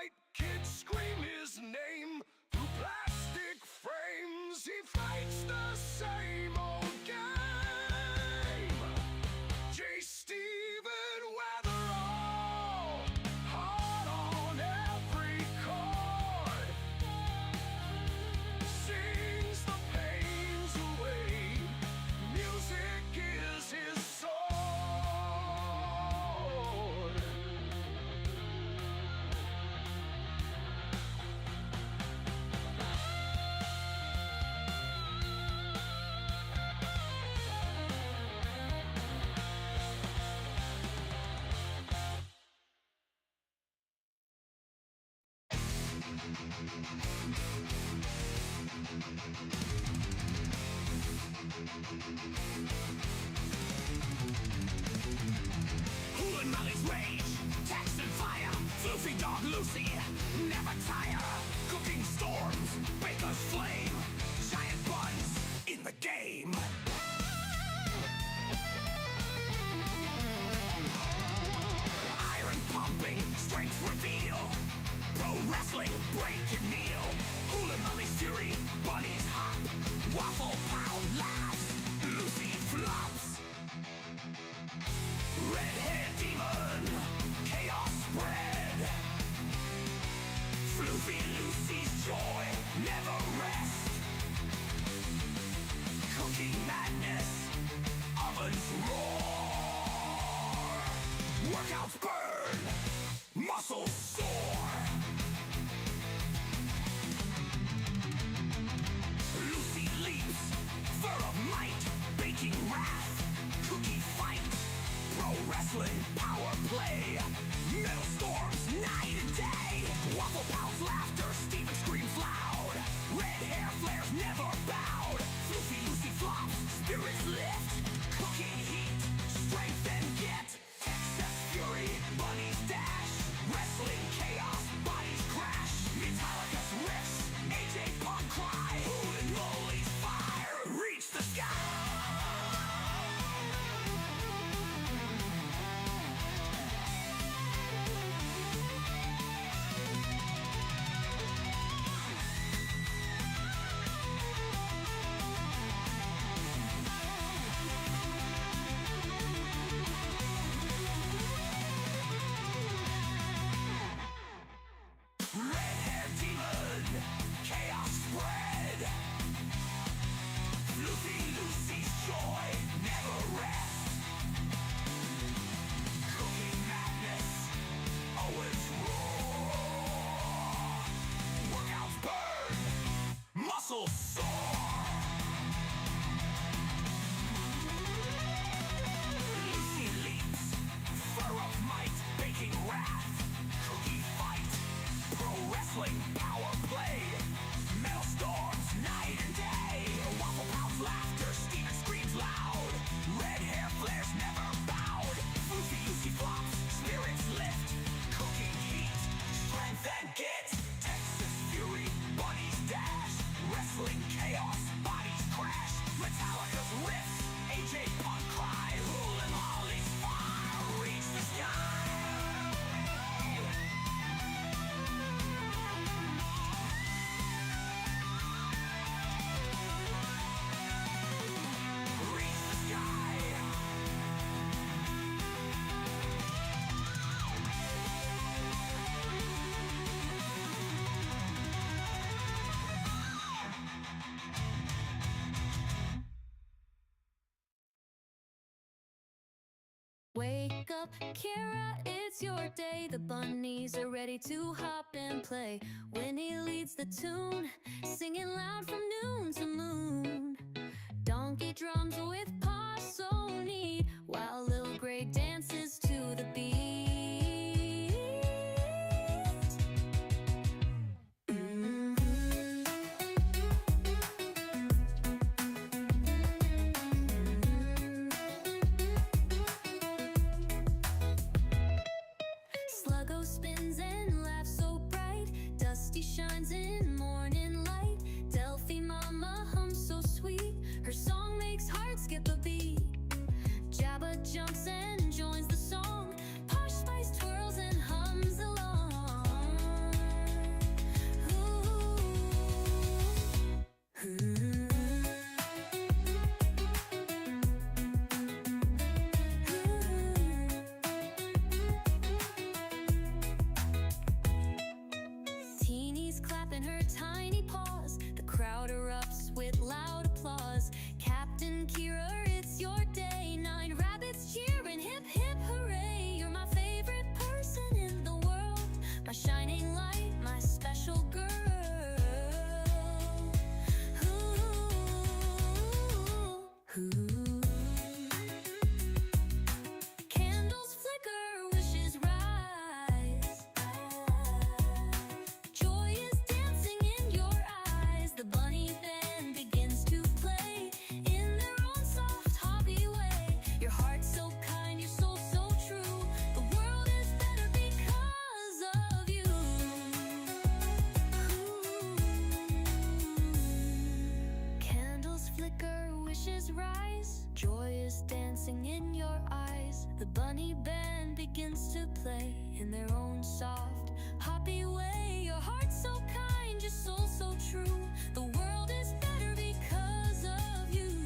white kids scream his name through plastic frames. He fights the same old game. J. Stephen Weatherall, hard on every chord, sings the pains away. Music is his sword. Cool and Molly's rage, text and fire. Floofy dog Lucy, never tire. Cooking storms, baker's flame. Giant buns in the game. Iron pumping, strength reveal. Pro wrestling, break and kneel. Cool and Molly's fury, bunnies hop. Waffle pound laughs, Lucy flops. Red hair demon, chaos spread. Floofy Lucy's joy never rest. Cooking madness, ovens roar. Workouts burn, muscles soar. Lucy leaps, fur of might, baking wrath. Cookie fight, pro wrestling, power play. Metal storms, night and day. Waffle pounds, laughter, Steven screams loud. Red hair flares, never bowed. Floofy Lucy flops, spirits lift. Cooking heat, strength and get. Excess fury, bunnies dash. Wrestling chaos, bodies crash. Metallica's riffs, AJ Punk cry. Hoolin' Molly's fire, reach the sky. Red hair demon, chaos spread. Floofy Lucy's joy never rests. Cooking madness, always roar. Workouts burn, muscles soar. Lucy leaps, fur of might, baking wrath. Cookie fight, pro wrestling, power play. Metal storms, night and day. Waffle pounds, laughter, Steven screams loud. Red hair flares, never bowed. Floofy Lucy flops, spirits lift. Cooking heat, strength and git. Texas fury, bunnies dash. Wrestling chaos, bodies crash. Metallica's riffs, AJ Punk cry. Hoolin' Molly's fire, reach the sky. Reach the sky. Wake up, Kira, it's your day. The bunnies are ready to hop and play. Gwynnie leads the tune, singing loud from noon to moon. Donkey drums with Posh so neat, while Little Gray dances to the beat. Sluggo spins and laughs so bright. Dusty shines in morning light. Delphine mama hums so sweet. Her song makes hearts skip a beat. Jabba jumps and joins the song. Posh Teeny's clapping her tiny paws. The crowd erupts with loud applause. Captain Kira, it's your day. 9 rabbits cheering, hip hip hooray. You're my favorite person in the world, my shining light, my special girl. Ooh. Candles flicker, wishes rise. Joy is dancing in your eyes. The bunny band begins to play in their own soft, happy way. Your heart's so kind, your soul so true. The world is better because of you. Candles flicker, wishes rise. Joy is dancing in your eyes. The bunny band begins to play in their own soft, happy way. Your heart's so kind, your soul so true. The world is better because of you.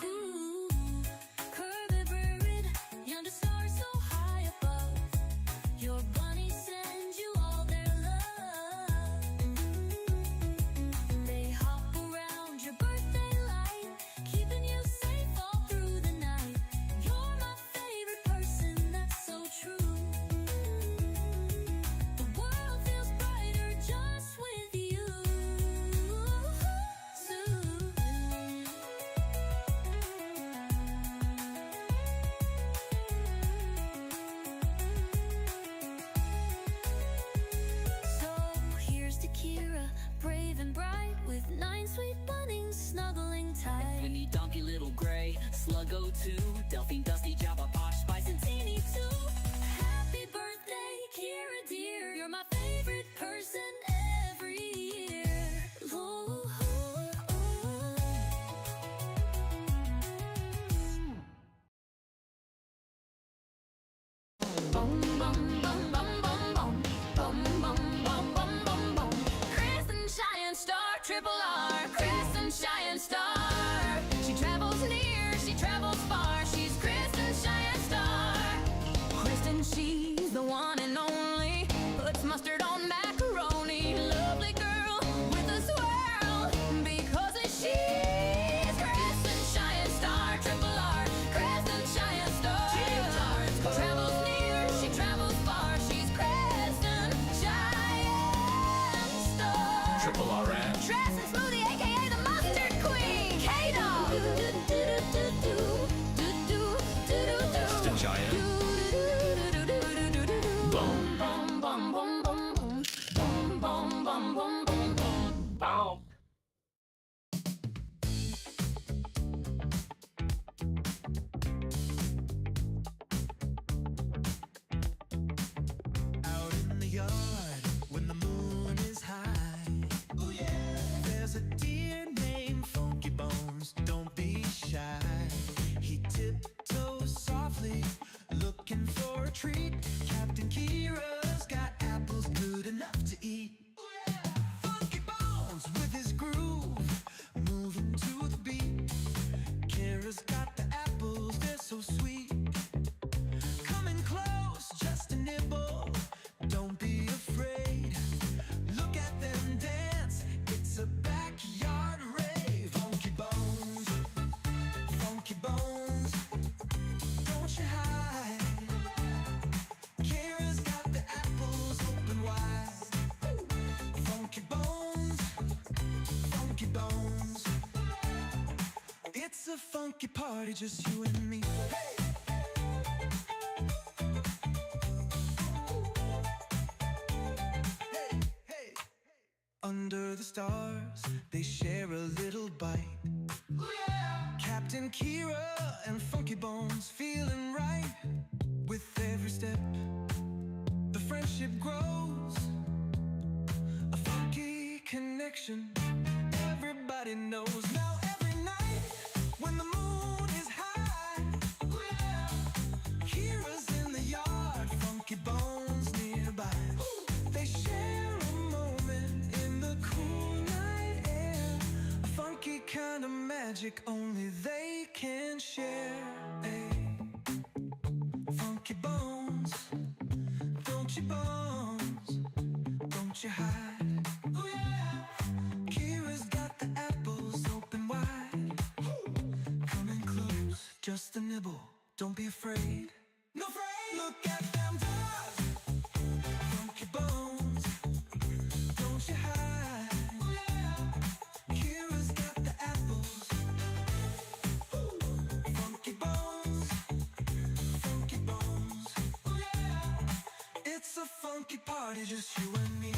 Ooh, curved bird, yonder stars so high above. Your bunny sends you all their love. They hop around your birthday light, keeping you safe all through the night. You're my favorite person, that's so true. The world feels brighter just with you. So here's to Kira, brave and bright, with 9 sweet bunnies snuggling tight. Gwynnie, donkey, little gray, Sluggo too, Delphine, Dusty, Jabba, Posh, Spice, and Teeny too. Happy birthday, Kira dear. You're my favorite person every year. Ooh, Bum bum bum bum bum bum bum bum bum bum bum bum. Crescent Giant Star, Triple R, Crescent Giant Star. She travels near, she travels far. She's Crescent Giant Star. Kristen, she's the one and only. Puts mustard on macaroni. Lovely girl with a swirl, because she's Crescent Giant Star, Triple R, Crescent Giant Star. Travels near, she travels far. She's Crescent Giant Star. Triple RM. Tresson Smoothie, aka the Mustard Queen, K-Dog. Crescent Giant. Boom. Bum bum bum bum bum bum bum bum bum bum. Bow. Out in the yard when the moon is high. Oh yeah. There's a deer named Funky Bones. Don't be shy. He tiptoes softly, looking for a treat. Captain Kira's got apples good enough to eat. Oh yeah. Funky Bones with his groove, moving to the beat. Kira's got the apples, they're so sweet. Coming close, just a nibble. Don't be afraid. Look at them dance. It's a backyard rave. Funky Bones, Funky Bones. Don't you hide. Kira's got the apples open wide. Funky Bones, Funky Bones. It's a funky party, just you and me. Hey, hey. Under the stars, they share a little bite. Ooh, yeah. Captain Kira and Funky Bones feeling right. With every step, the friendship grows. A funky connection, everybody knows. Now every night, when the moon is high, ooh, yeah. Kira's in the yard, Funky Bones nearby. Ooh. They share a moment in the cool night air. A funky kind of magic only they can share. Hey. Funky Bones. just a nibble, don't be afraid. No afraid. Look at them dogs, funky bones, don't you hide. Oh yeah. Kira's got the apples. Ooh. Funky bones, funky bones. Oh yeah. It's a funky party, just you and me.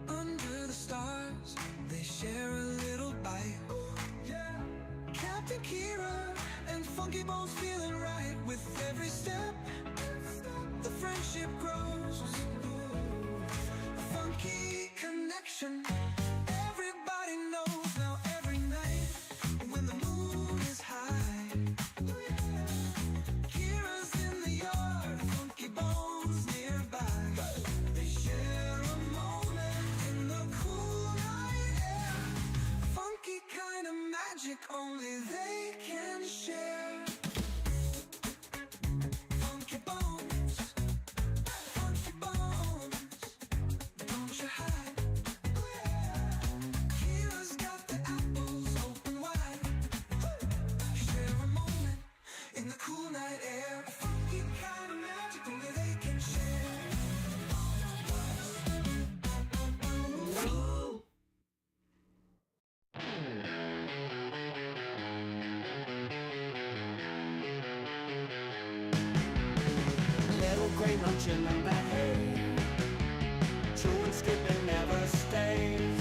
Under the stars, they share a little bite. Yeah. Captain Kira and Funky Bones feeling right. With every step, the friendship grows. A funky connection. Everybody knows now every night when the moon is high. Kira's in the yard, Funky Bones nearby. They share a moment in the cool night air. Funky kind of magic only they can share. Funky Bones, don't you hide. Kira's got the apples open wide. Share a moment in the cool night air. Funky kind of magic only they can share. Little gray munching on that hay, chewing, skipping, never stays.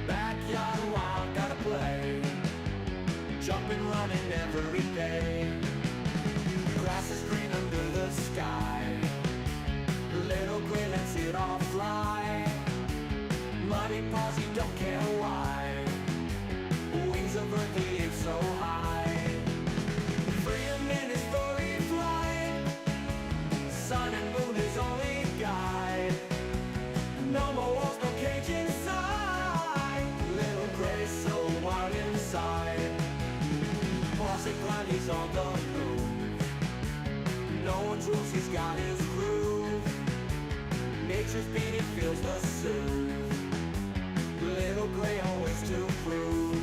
Backyard wild, gotta play, jumping, running every day. Grass is green under the sky, little gray lets it all fly. Muddy paws, he don't care why, wings of earth, he aches so high. Freedom in his furry flight, sun and moon his only guide. No more walls, no cage inside, little gray so wild inside. Posh blind, he's on the move, no one's rules, he's got his groove. Nature's beat, he feels the soothe, little gray always to prove.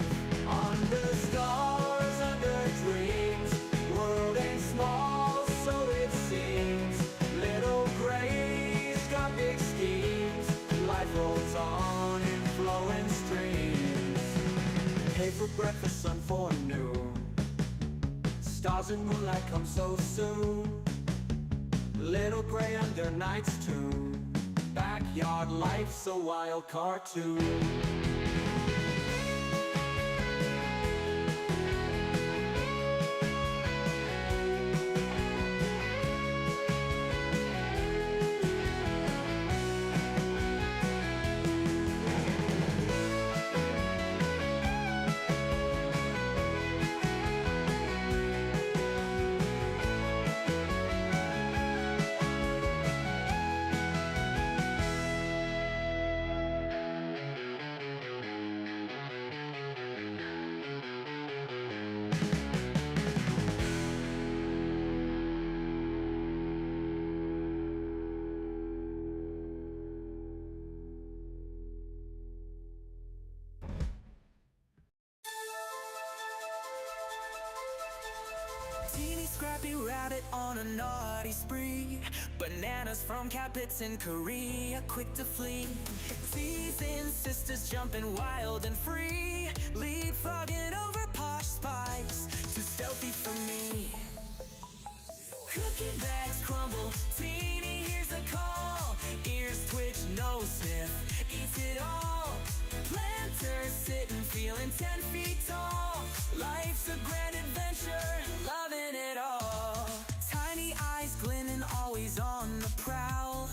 Under stars, under dreams, world ain't small, so it seems. Little gray's got big schemes, life rolls on in flowing streams. Hay for breakfast, sun for noon, stars and moonlight come so soon. Little gray under night's tune, backyard life's a wild cartoon. Teeny scrappy rabbit on a naughty spree. Bananas from Capits in Korea, quick to flee. Seasoned sisters jumping wild and free, leapfrogging over Posh spice, too stealthy for me. Cookie bags crumble, Teeny hears the call. Ears twitch, nose sniff, eats it all. Planters sitting, feeling 10 feet tall. Life's a grand adventure, loving it all. Tiny eyes glinting, always on the prowl.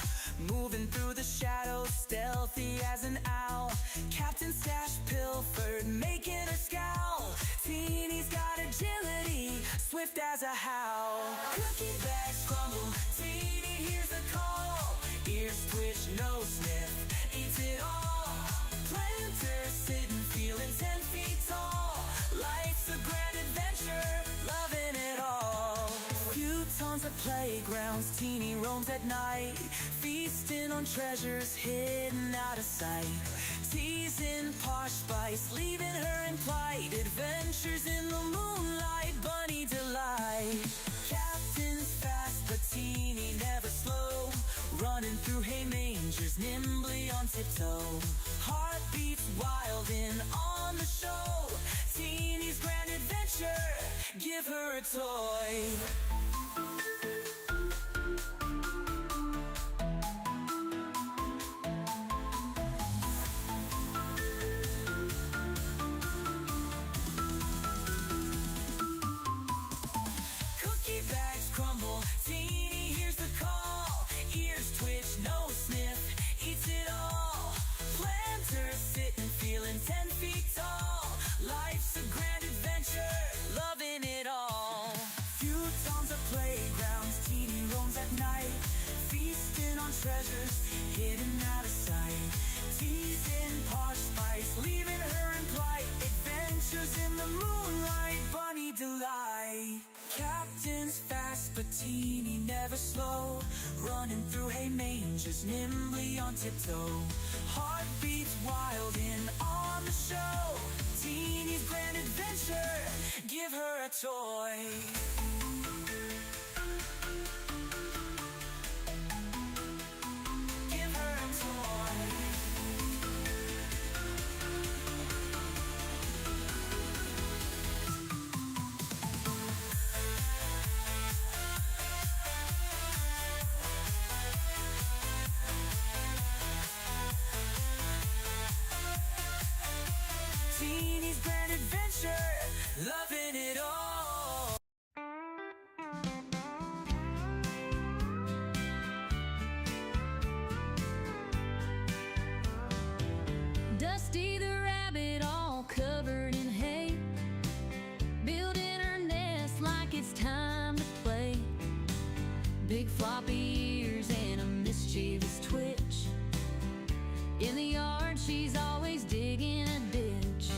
Moving through the shadows, stealthy as an owl. Captain Stash pilfered, making her scowl. Teeny's got agility, swift as a howl. Cookie bags crumble, Teeny hears the call. Ears twitch, nose sniff, eats it all. playgrounds, Teeny roams at night, feasting on treasures hidden out of sight. Teasing Posh Spice, leaving her in plight. Adventures in the moonlight, bunny delight. Captain's fast, but Teeny never slow, running through hay mangers, nimbly on tiptoe. Heartbeats wild and on the show. Teeny's grand adventure, give her a toy. Cookie bags crumble, Teeny hears the call. Ears twitch, nose sniff, eats it all. Planters sitting, feeling 10 feet tall. Life's a grand adventure, loving it all. Futons are playgrounds, Teeny roams at night, feasting on treasures hidden out of sight. Teasing Posh Spice, leaving her in plight. Adventures in the moonlight, bunny delight. Captain's fast, but Teeny never slow, running through hay mangers, nimbly on tiptoe. Heartbeats wild and on the show. Teeny's grand adventure, give her a toy. Give her a toy. Teeny's grand adventure, loving it all. Dusty the rabbit, all covered in hay, building her nest like it's time to play. Big floppy ears and a mischievous twitch. In the yard, she's always digging a ditch.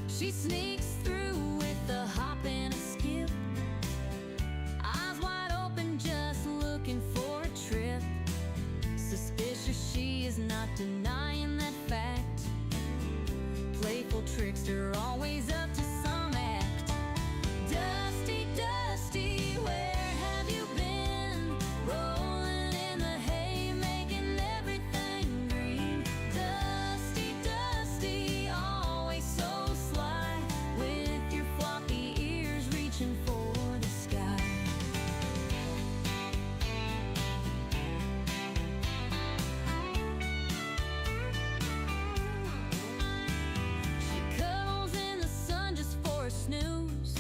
She sneaks through with a hop and a skip, eyes wide open, just looking for a trip. Suspicious, she is not denying that fact. Playful trickster, always up to some act. Dusty, Dusty, where have you been? Rolling in the hay, making everything green. Dusty, Dusty, always so sly, with your floppy ears reaching for the sky. She cuddles in the sun just for a snooze,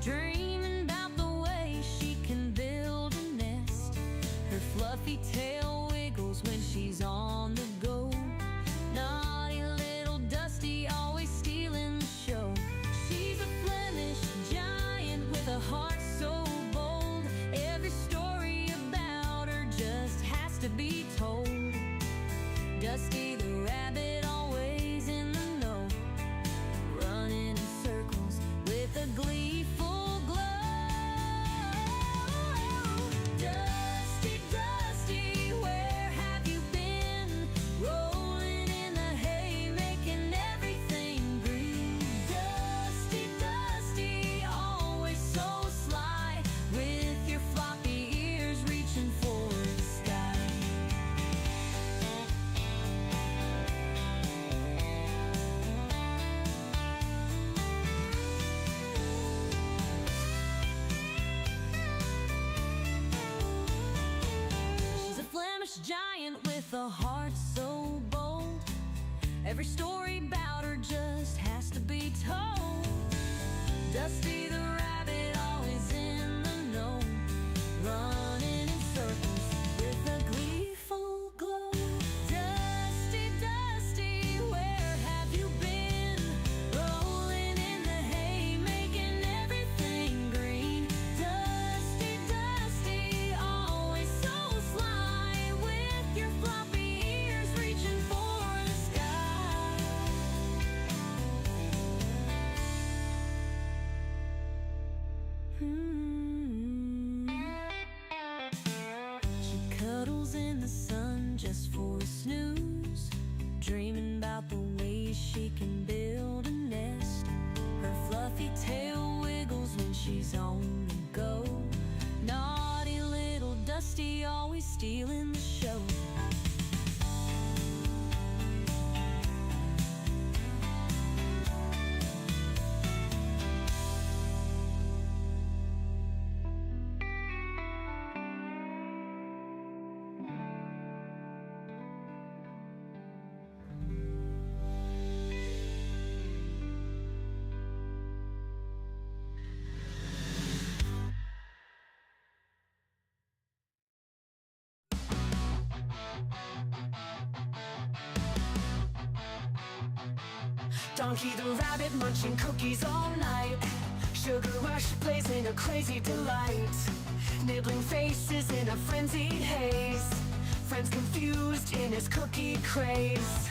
dreaming about the way she can build a nest. Her fluffy tail wiggles when she's on the go. Naughty little Dusty, always stealing the show. She's a Flemish giant with a heart so bold. Every story about her just has to be told. Dusty the rabbit, always in the know, running in circles with a gleeful glow. Dusty, Dusty, where have you been? Rolling in the hay, making everything green. Dusty, Dusty, always so sly, with your floppy ears reaching for the sky. She's a Flemish giant with a heart so bold. Every story about her just has to be told. Dusty the rabbit, always in the know, running in circles with a gleeful glow. Dusty, Dusty, where have you been? Rolling in the hay, making everything green. Dusty, Dusty, always so sly, with your floppy ears reaching for the sky. Donkey the rabbit munching cookies all night. Sugar rush blazing a crazy delight. Nibbling faces in a frenzied haze. Friends confused in his cookie craze.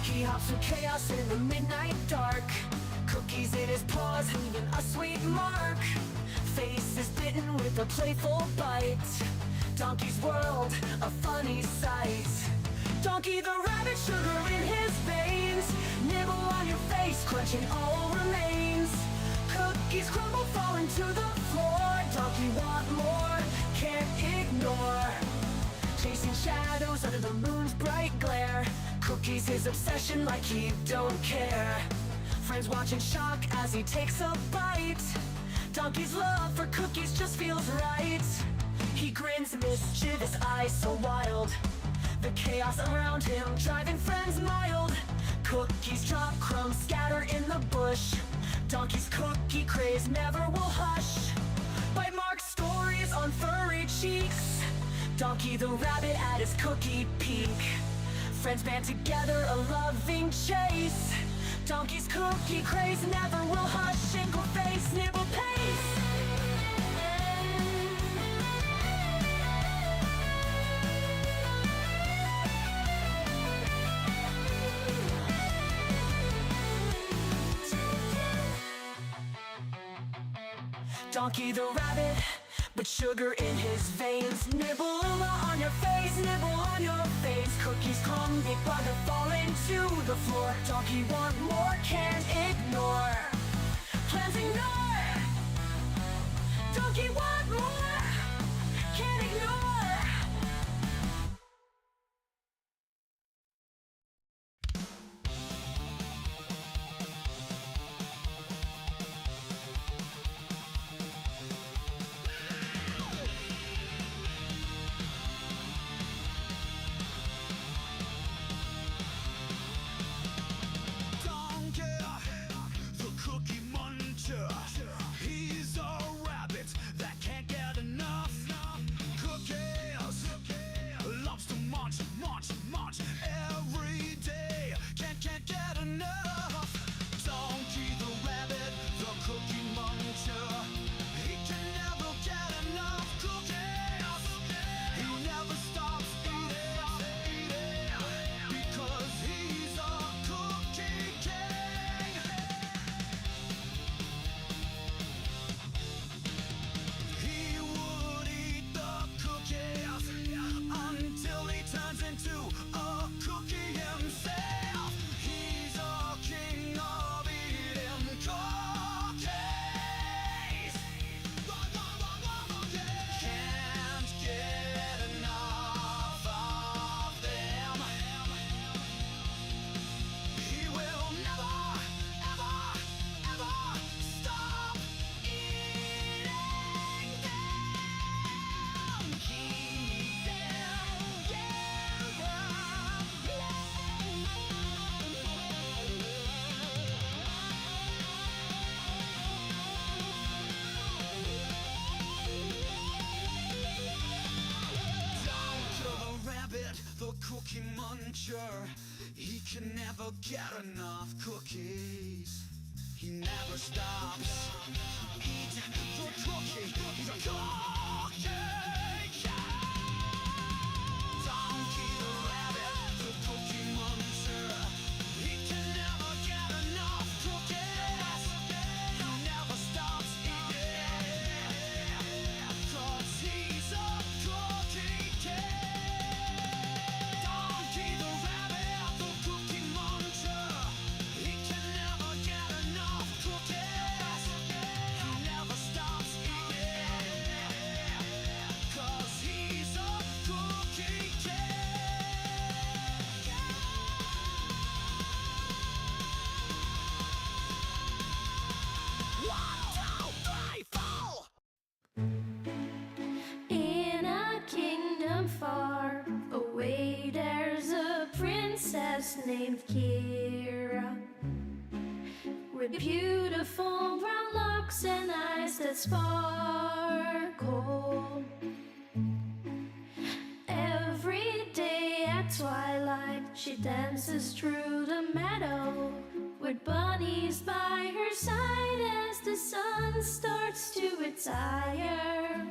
He hops through chaos in the midnight dark. Cookies in his paws, leaving a sweet mark. Face is bitten with a playful bite. Donkey's world, a funny sight. Donkey the rabbit, sugar in his veins. Nibble on your face, crunching all remains. Cookies crumble, falling to the floor. Donkey want more, can't ignore. Chasing shadows under the moon's bright glare. Cookies his obsession like he don't care. Friends watch in shock as he takes a bite. Donkey's love for cookies just feels right. He grins, mischievous eyes so wild. The chaos around him driving friends mild. Cookies drop, crumbs scatter in the bush. Donkey's cookie craze never will hush. Bite mark stories on furry cheeks. Donkey the rabbit at his cookie peak. Friends band together, a loving chase. Donkey's cookie craze never will hush. Shingle face, nibble pace. Donkey the rabbit, but sugar in his veins. Nibble on your face, nibble on your face. Cookies crumb, big bugger falling to the floor. Donkey want more, can't ignore. Plans ignore. Donkey want more, can't ignore. He's a rabbit that can't get enough. Cookies loves to munch, munch, munch every day. Can't get enough. Donkey the rabbit, the cookie muncher. He can never get enough cookies. He never stops eating because he's a cookie king. He would eat the cookies until he turns into a cookie himself. He's a king of eating cookies. Can't get enough of them. He will never, ever, ever stop eating them. Keep them Down to the rabbit, the cookie muncher. He can never get enough cookies. He never stops. Eat the cookie. He's a cookie king. Donkey the rabbit, the cookie muncher. He can never get enough cookies. He never stops eating 'cause he's a cookie king. Donkey the rabbit, the cookie muncher. He can never get enough cookies. He never stops eating 'cause he's a cookie king. 1, 2, 3, 4. In a kingdom far away, there's a princess named Kira, with beautiful brown locks and eyes that sparkle. She dances through the meadow with bunnies by her side as the sun starts to retire.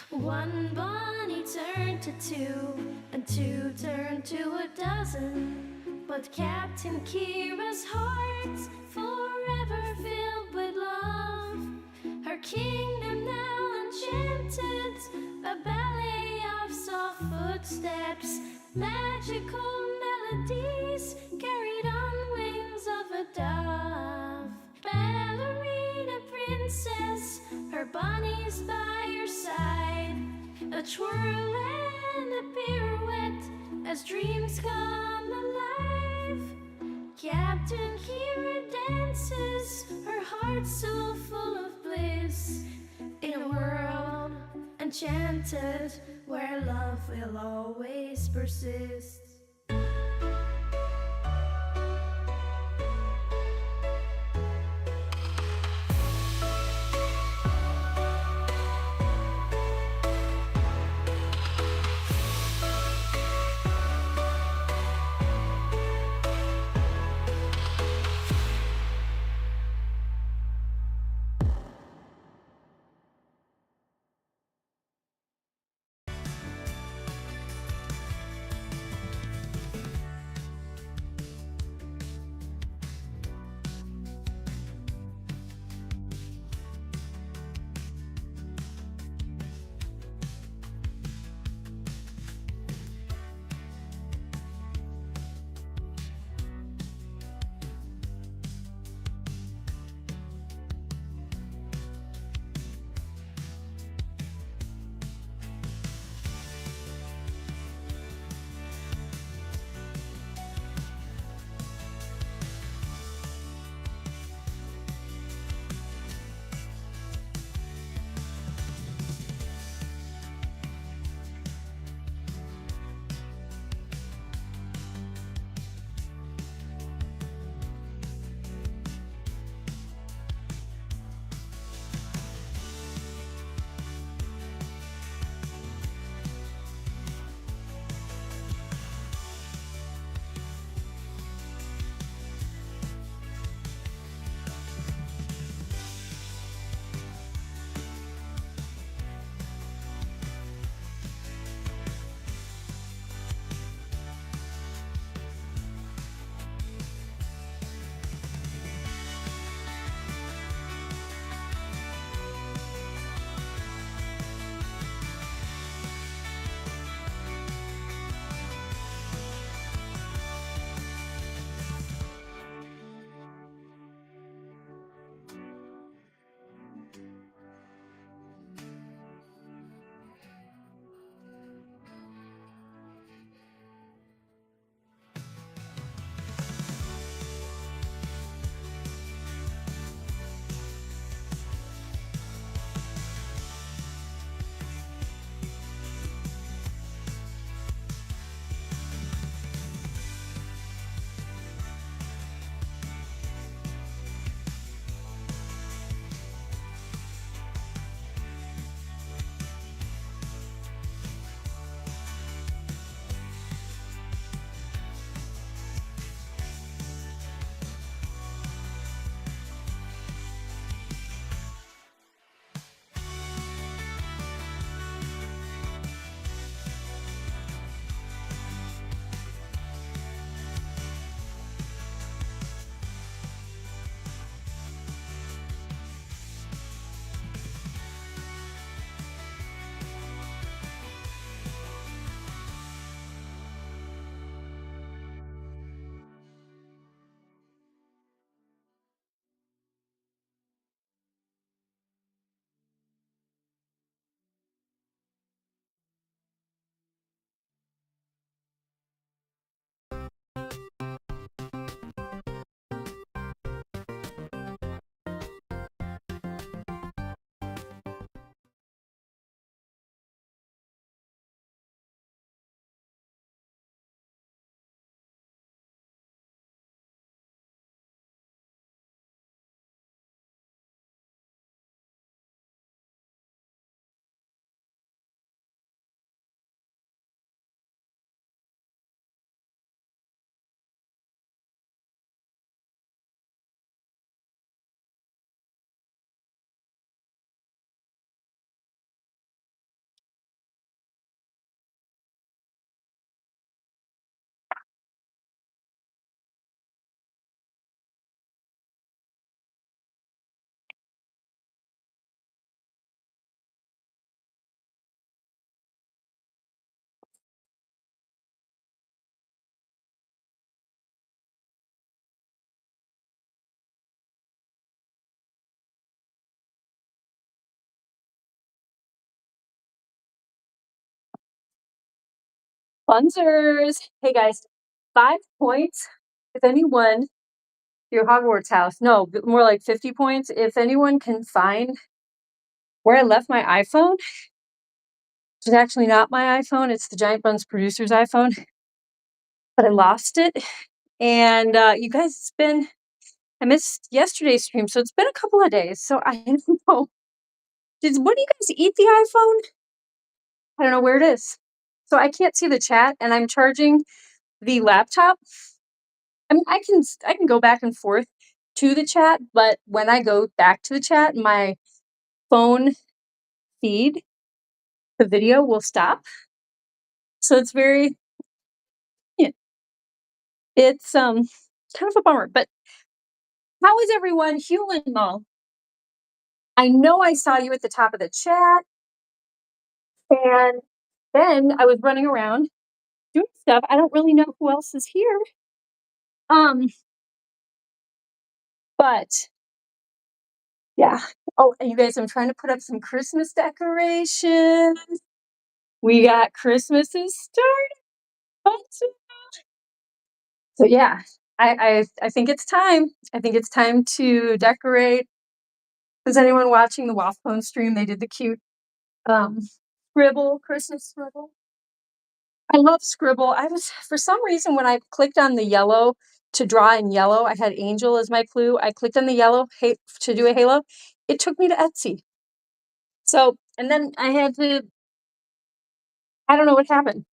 One bunny turned to two, and two turned to a dozen. But Captain Kira's heart's forever filled with love. Her kingdom now enchanted, a ballet of soft footsteps, magical melodies carried on wings of a dove. Ballerina princess, her bunnies by her side, a twirl and a pirouette as dreams come alive. Captain Kira dances, her heart so full of bliss, in a world enchanted where love will always persist. Bunzers. Hey guys, 5 points. If anyone, your Hogwarts house, no, more like 50 points. If anyone can find where I left my iPhone, it's actually not my iPhone, it's the Giant Buns producer's iPhone, but I lost it. And you guys, I missed yesterday's stream, so it's been a couple of days. So I don't know. What do you guys eat the iPhone? I don't know where it is. So I can't see the chat, and I'm charging the laptop. I mean, I can go back and forth to the chat, but when I go back to the chat, my phone feed, the video will stop. So it's very, yeah, it's kind of a bummer. But how is everyone? Hewlin Mall. I know I saw you at the top of the chat, and then I was running around doing stuff. I don't really know who else is here. But yeah. Oh, and you guys, I'm trying to put up some Christmas decorations. We got Christmases started. So yeah, I think it's time. I think it's time to decorate. Is anyone watching the Waffle stream? They did the cute scribble, Christmas scribble. I love scribble. I was, for some reason, when I clicked on the yellow to draw in yellow, I had Angel as my clue. I clicked on the yellow to do a halo. It took me to Etsy. So, and then I had to, I don't know what happened.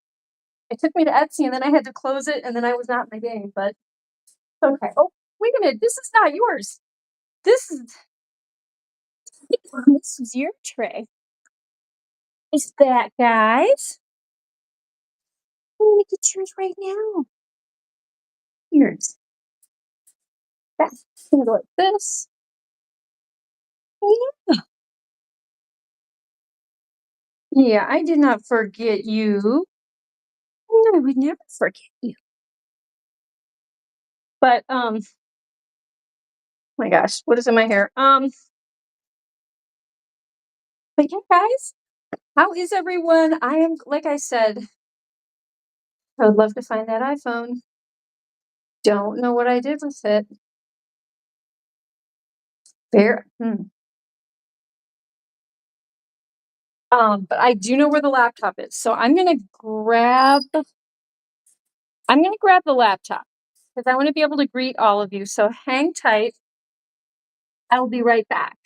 It took me to Etsy, and then I had to close it, and then I was not in the game, but okay. Oh, wait a minute. This is not yours. This is your tray. Is that, guys? I'm gonna get yours right now. Yours. That's gonna go like this. Yeah. Yeah, I did not forget you. No, I would never forget you. But my gosh, what is in my hair? But yeah, guys, how is everyone? I am, like I said, I would love to find that iPhone. Don't know what I did with it. Fair. But I do know where the laptop is. So I'm gonna grab the laptop because I want to be able to greet all of you. So hang tight. I'll be right back.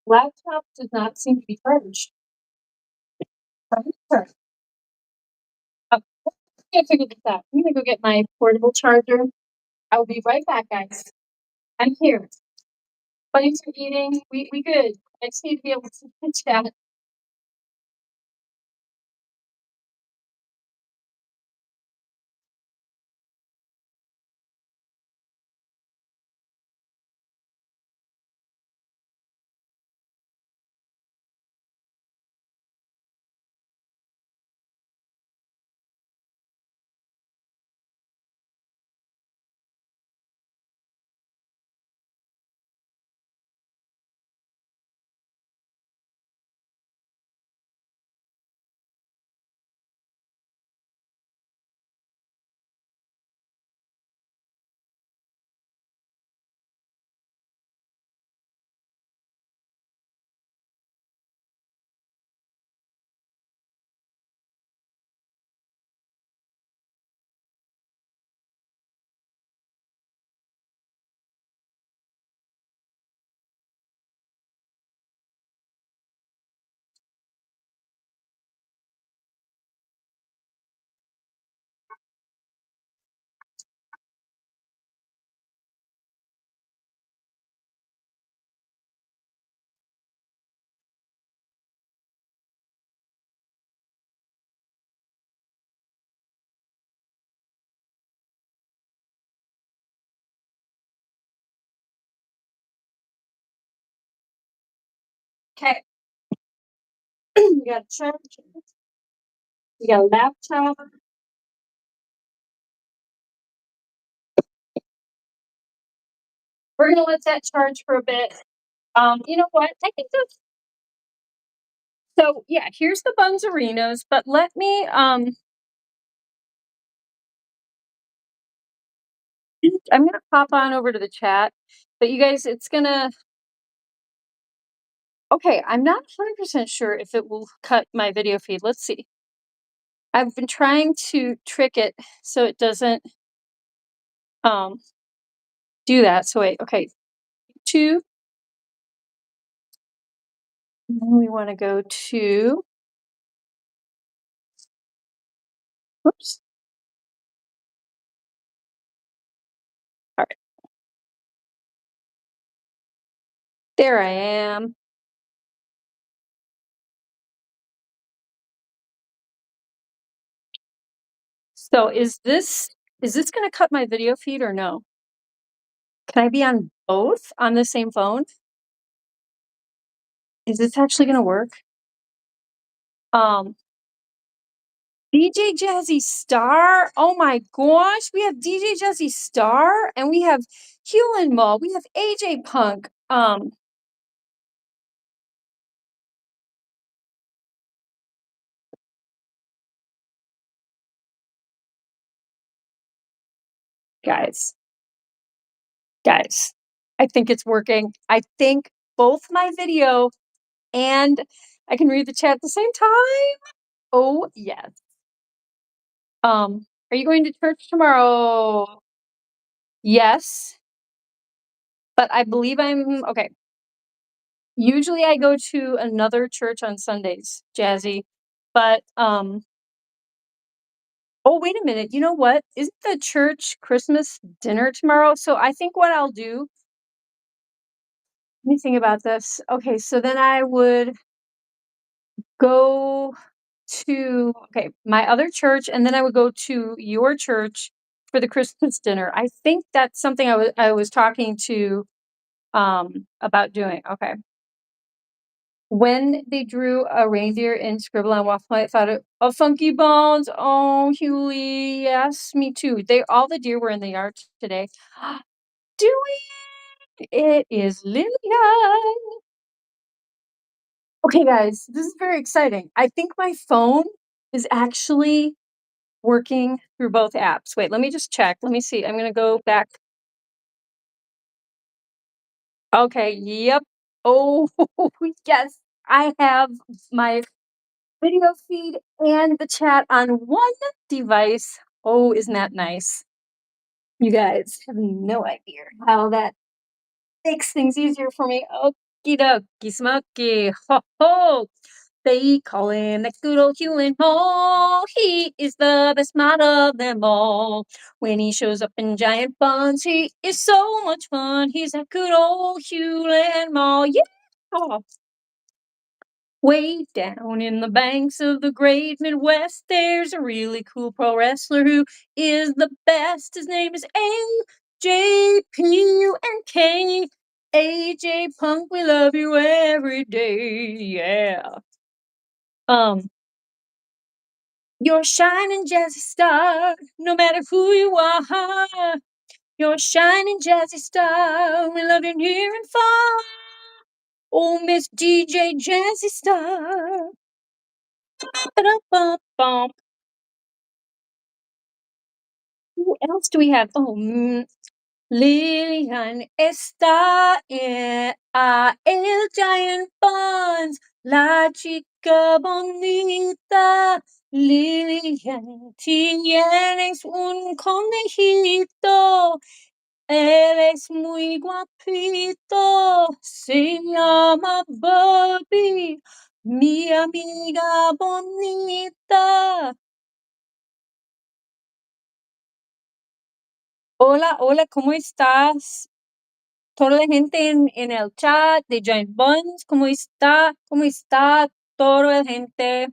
Laptop does not seem to be charged. Sure. Oh, I can't figure this out. I'm gonna go get my portable charger. I'll be right back, guys. I'm here. Buddies are eating. We good. I just need to be able to chat. Okay. We got a charger. We got a laptop. We're gonna let that charge for a bit. You know what? I think that's so yeah, here's the Bunz arenas, but let me I'm gonna pop on over to the chat. But you guys, it's gonna okay, I'm not 100% sure if it will cut my video feed. Let's see. I've been trying to trick it so it doesn't do that. So wait, okay. 2. And then we want to go to whoops. All right. There I am. So is this gonna cut my video feed or no? Can I be on both on the same phone? Is this actually gonna work? DJ Jazzy Star. Oh my gosh, we have DJ Jazzy Star and we have Hewlin Mall. We have AJ Punk. Guys, I think it's working. I think both my video and I can read the chat at the same time. Oh yes. Are you going to church tomorrow? Yes. But I believe I'm okay. Usually I go to another church on Sundays, Jazzy. But oh wait a minute. You know what? Isn't the church Christmas dinner tomorrow? So I think what I'll do, let me think about this. Okay, so then I would go to okay, my other church and then I would go to your church for the Christmas dinner. I think that's something I was talking to about doing. Okay. When they drew a reindeer in Scribble on Waffle, I thought of Funky Bones. Oh, Hewley, yes, me too. All the deer were in the yard today. Doing it is Lillian. Okay, guys, this is very exciting. I think my phone is actually working through both apps. Wait, let me just check. Let me see. I'm gonna go back. Okay, yep. Oh, yes. I have my video feed and the chat on one device. Oh, isn't that nice? You guys have no idea how that makes things easier for me. Okie dokie smoky. Ho ho. They call him the good old Hewlin Mall. He is the best mod of them all. When he shows up in giant buns, he is so much fun. He's a good old Hewlin Mall. Yeah. Way down in the banks of the great Midwest, there's a really cool pro wrestler who is the best. His name is AJPUNK. AJ Punk, we love you every day. Yeah. You're a shining jazzy star, no matter who you are. You're a shining jazzy star, we love you near and far. Oh, Miss DJ Jazzy Star. Ba-da-ba-bum. Who else do we have? Oh, Lillian está el giant buns, la chica bonita. Lillian, tienes un conejito, él es muy guapito, se llama Bobby, mi amiga bonita. Hola, hola, ¿cómo estás? Toda la gente en el chat de Giant Buns, ¿cómo está? ¿Cómo está toda la gente?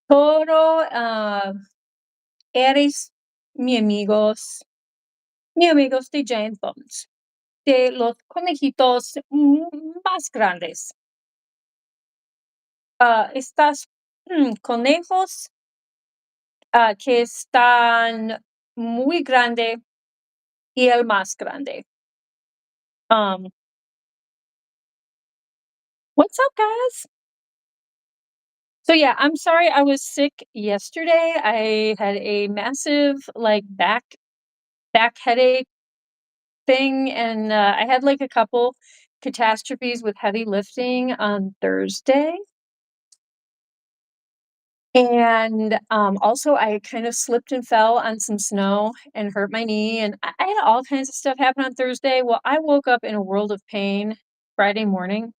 Todo, eres mi amigos de Giant Buns. de los conejitos más grandes. Estas conejos que están muy grande y el más grande. Um, what's up, guys? So yeah, I'm sorry I was sick yesterday. I had a massive like back headache thing, and I had like a couple catastrophes with heavy lifting on Thursday. And also I kind of slipped and fell on some snow and hurt my knee, and I had all kinds of stuff happen on Thursday. Well, I woke up in a world of pain Friday morning.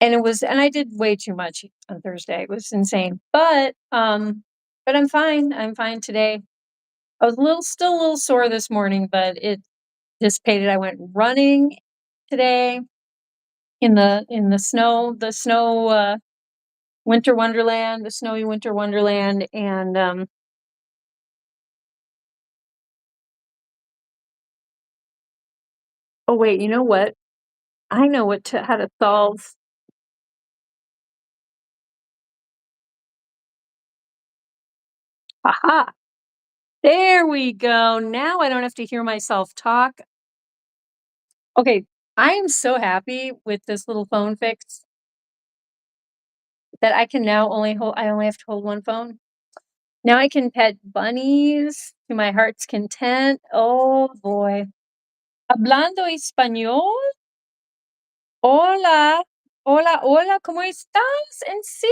And I did way too much on Thursday. It was insane. But I'm fine. I'm fine today. I was still a little sore this morning, but it dissipated. I went running today in the snow, winter wonderland, the snowy winter wonderland, and oh wait, you know what? I know how to solve. Aha! There we go. Now I don't have to hear myself talk. Okay, I am so happy with this little phone fix that I can now I only have to hold one phone. Now I can pet bunnies to my heart's content. Oh boy. Hablando español. Hola. Hola, hola, ¿cómo estás? En sí.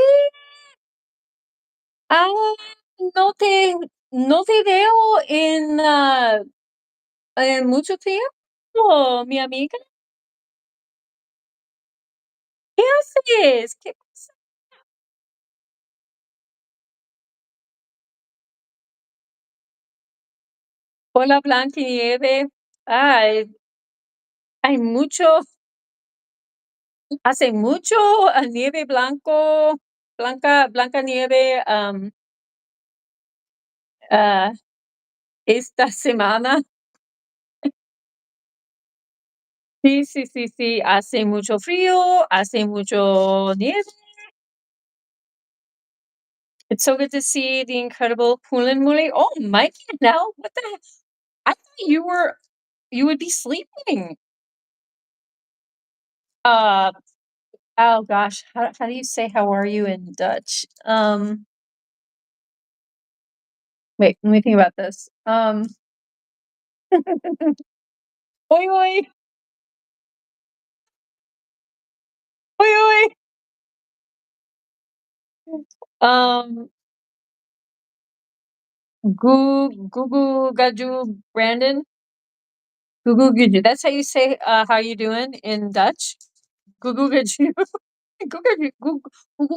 Ah, no te, no te veo en mucho tiempo, mi amiga. ¿Qué haces? ¿Qué pasa? Hola, Nieve. Ay, hay mucho, hace mucho nieve blanca nieve, ah, esta semana. Sí, sí, sí, sí, hace mucho frío, hace mucho nieve. It's so good to see the incredible Poolin Muli. Oh, Mikey, now what the heck? I thought you would be sleeping. Uh, oh gosh, how do you say how are you in Dutch? Wait, let me think about this. Oi, oi, oi, oi. Um, Goo Gaju Brandon. Goo Gaju. That's how you say how you doing in Dutch. Goo Gaju. Goo Gaju. Goo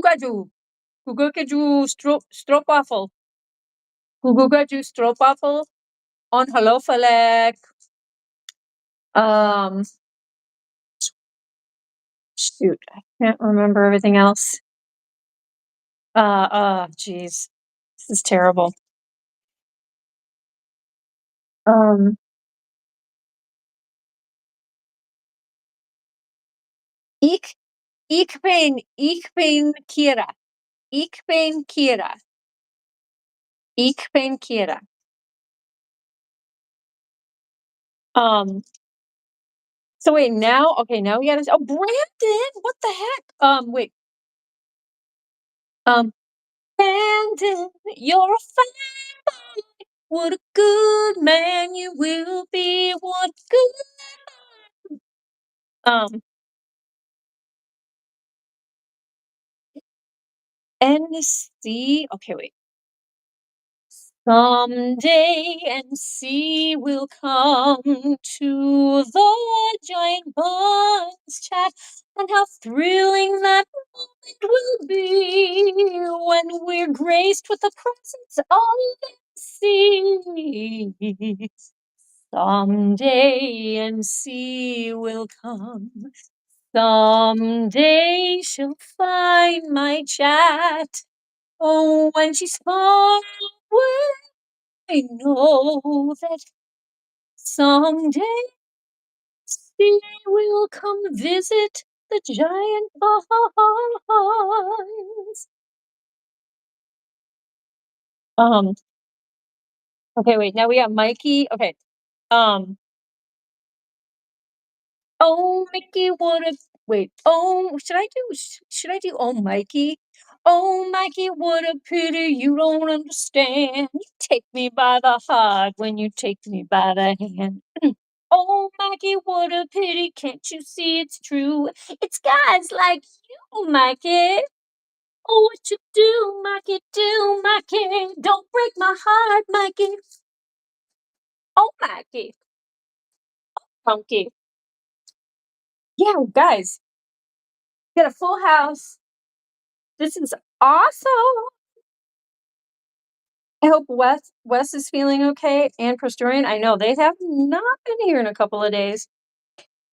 Gaju. Goo Gaju Stroopwafel. Goo Gaju Stroopwafel. Ongelooflijk. Um, shoot, I can't remember everything else. Geez, this is terrible. Um, ik, ik ben Kira. Ik ben Kira. Ik ben Kira. Um, so wait, now, okay, now we gotta, oh, Brandon, what the heck? Wait, Brandon, you're a fine boy. What a good man you will be. What good. NC, okay, wait. Someday NC will come to the giant Bunz chat, and how thrilling that moment will be when we're graced with the presence of NC. Someday NC will come. Someday she'll find my chat. Oh, when she's far away, I know that Someday she will come visit the giant barns. Um, okay, wait, now we got Mikey. Okay. Um, oh, Mickey, what a wait. Oh, should I do Oh Mikey? Oh Mikey, what a pity you don't understand. You take me by the heart when you take me by the hand. Oh Mikey, what a pity, can't you see it's true? It's guys like you, Mikey. Oh, what you do, Mikey? Don't break my heart, Mikey. Oh, Mikey. Punky. Yeah, guys, got a full house. This is awesome. I hope Wes is feeling okay, and Prostorian. I know they have not been here in a couple of days.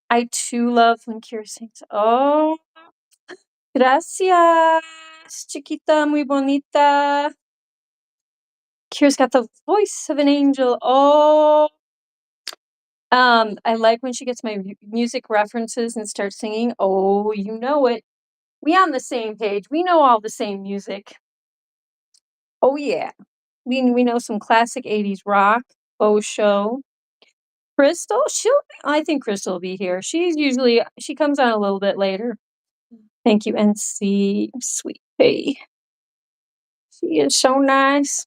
I too love when Kira sings. Oh, gracias, chiquita, muy bonita. Kira's got the voice of an angel. Oh, I like when she gets my music references and starts singing. Oh, you know it. We on the same page. We know all the same music. Oh yeah. We know some classic 80s rock. Oh show. Crystal, I think Crystal will be here. She comes on a little bit later. Thank you, NC. Sweet pea. She is so nice.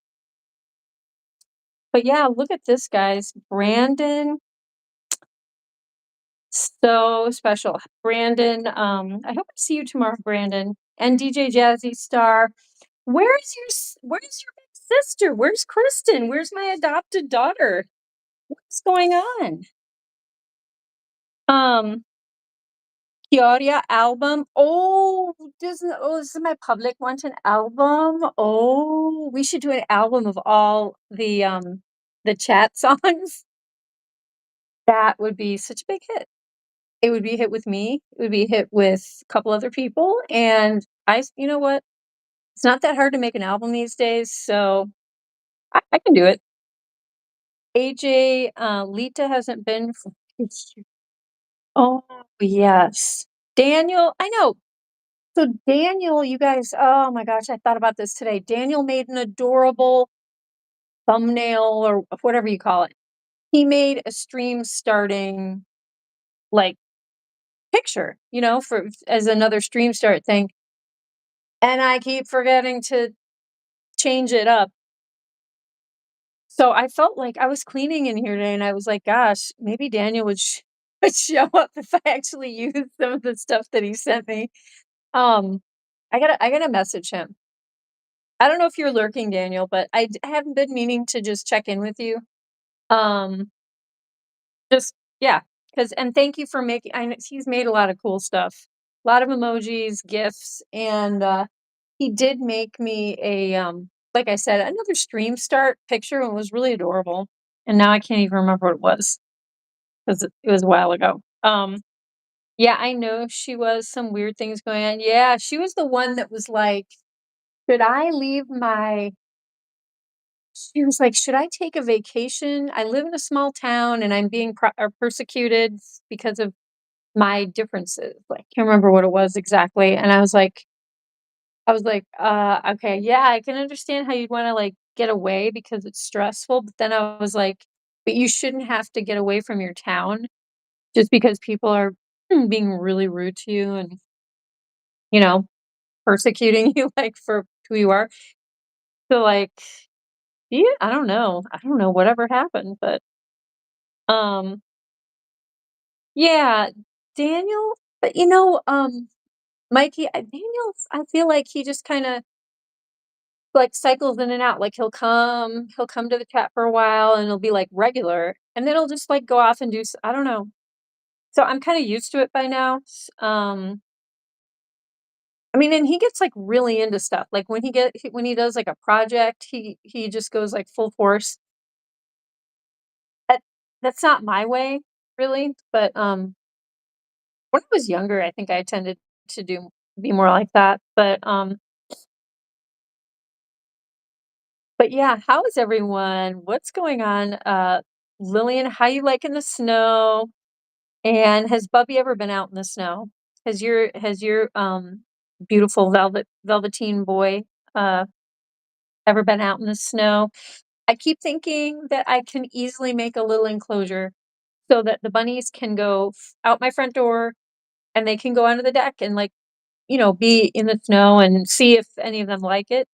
But yeah, look at this, guys. Brandon, so special. Brandon, I hope to see you tomorrow, Brandon. And DJ Jazzy Star. Where's your big sister? Where's Kristen? Where's my adopted daughter? What's going on? Peoria album. Oh, this is my public want an album. Oh, we should do an album of all the chat songs. That would be such a big hit. It would be a hit with me. It would be a hit with a couple other people. And you know what? It's not that hard to make an album these days, so I can do it. AJ, Lita hasn't been for oh, yes. Daniel, I know. So Daniel, you guys, oh my gosh, I thought about this today. Daniel made an adorable thumbnail or whatever you call it. He made a stream starting like picture, for as another stream start thing. And I keep forgetting to change it up. So I felt like I was cleaning in here today and I was like, gosh, maybe Daniel would, would show up if I actually used some of the stuff that he sent me. I gotta message him. I don't know if you're lurking, Daniel, but I haven't been meaning to just check in with you. Um, just yeah, and thank you for making. I know he's made a lot of cool stuff, a lot of emojis, gifs, and he did make me a like I said, another stream start picture, and it was really adorable. And now I can't even remember what it was because it was a while ago. Yeah, I know she was some weird things going on. Yeah, she was the one that was like, should I leave my she was like, "Should I take a vacation? I live in a small town and I'm being persecuted because of my differences." Like, I can't remember what it was exactly. And okay, yeah, I can understand how you'd want to like get away because it's stressful. But then I was like, but you shouldn't have to get away from your town just because people are being really rude to you and, you know, persecuting you like for who you are. So like, yeah, I don't know. I don't know whatever happened, but um yeah, Daniel, but Mikey, Daniel's, I feel like he just kind of like cycles in and out. Like he'll come to the chat for a while and it'll be like regular, and then he'll just like go off and do, I don't know. So I'm kind of used to it by now. I mean, and he gets like really into stuff. Like when he does like a project, he just goes like full force. That, that's not my way, really. But when I was younger, I think I tended to be more like that. But yeah, how is everyone? What's going on? Lillian, how you liking the snow? And has Bubby ever been out in the snow? Has your beautiful velveteen boy uh ever been out in the snow? I keep thinking that I can easily make a little enclosure so that the bunnies can go out my front door and they can go onto the deck and like, be in the snow and see if any of them like it.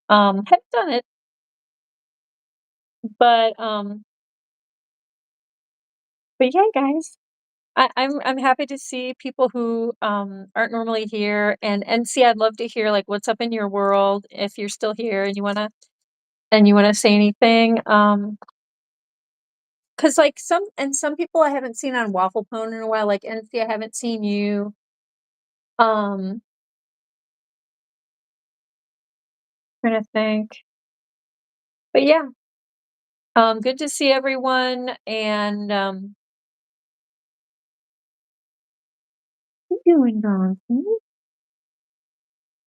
Haven't done it, but yeah, guys. I'm happy to see people who aren't normally here and see I'd love to hear like what's up in your world if you're still here and you wanna say anything. 'Cause like some people I haven't seen on Waffle Pone in a while, like NC, I haven't seen you. Um, Trying to think. But yeah, good to see everyone and what you doing, Donald?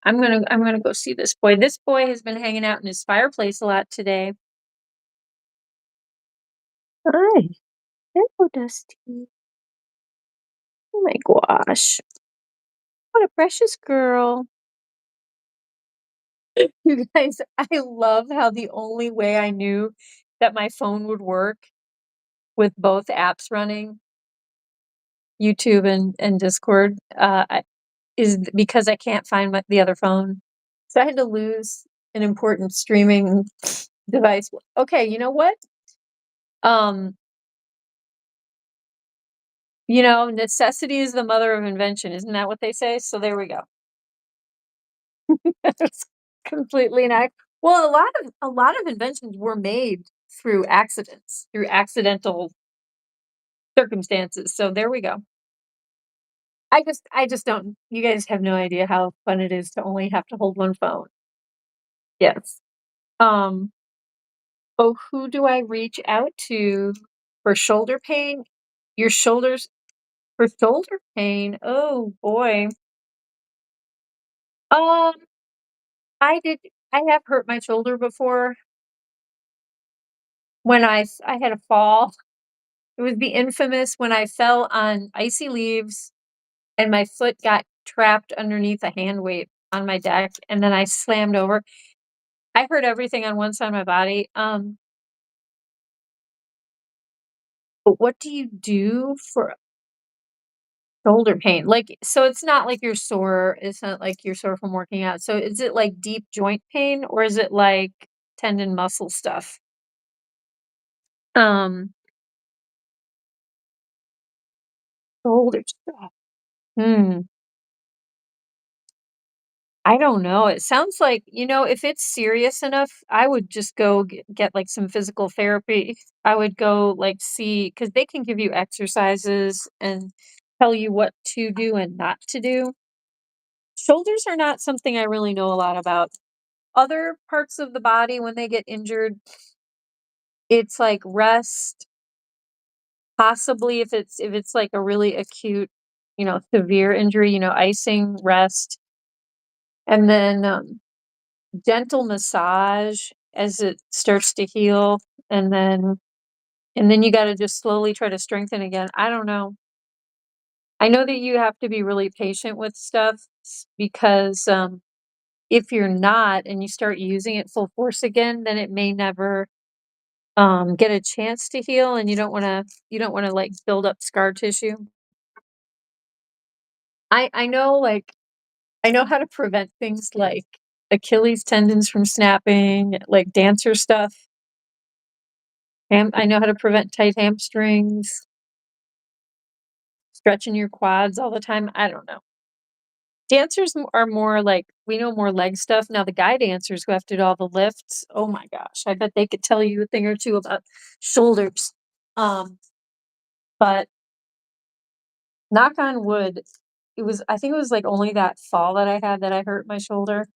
I'm gonna go see this boy. This boy has been hanging out in his fireplace a lot today. Hi. Hello, Dusty. Oh my gosh. What a precious girl. You guys, I love how the only way I knew that my phone would work with both apps running, YouTube and Discord, is because I can't find the other phone. So I had to lose an important streaming device. Okay, you know what? Um, necessity is the mother of invention. Isn't that what they say? So there we go. It's completely not. Well, a lot of inventions were made through accidents, through accidental circumstances. So there we go. I just don't. You guys have no idea how fun it is to only have to hold one phone. Yes. Um. Oh, who do I reach out to for shoulder pain? Your shoulders for shoulder pain. Oh boy. Um. I did. I have hurt my shoulder before when I had a fall. It was the infamous when I fell on icy leaves and my foot got trapped underneath a hand weight on my deck and then I slammed over. I hurt everything on one side of my body. But what do you do for shoulder pain? Like, so it's not like you're sore. It's not like you're sore from working out. So is it like deep joint pain or is it like tendon muscle stuff? Um, Shoulder stuff. Hmm. I don't know. It sounds like, if it's serious enough, I would just go get like some physical therapy. I would go like see, because they can give you exercises and tell you what to do and not to do. Shoulders are not something I really know a lot about. Other parts of the body, when they get injured, it's like rest, possibly if it's like a really acute, severe injury, icing, rest, and then gentle massage as it starts to heal and then you got to just slowly try to strengthen again. I don't know. I know that you have to be really patient with stuff because if you're not and you start using it full force again, then it may never get a chance to heal and you don't want to like build up scar tissue. I know like I know how to prevent things like Achilles tendons from snapping, like dancer stuff. I know how to prevent tight hamstrings, stretching your quads all the time. I don't know. Dancers are more like we know more leg stuff. Now the guy dancers who have to do all the lifts, oh my gosh, I bet they could tell you a thing or two about shoulders. Um, but knock on wood, I think it was like only that fall that I had that I hurt my shoulder.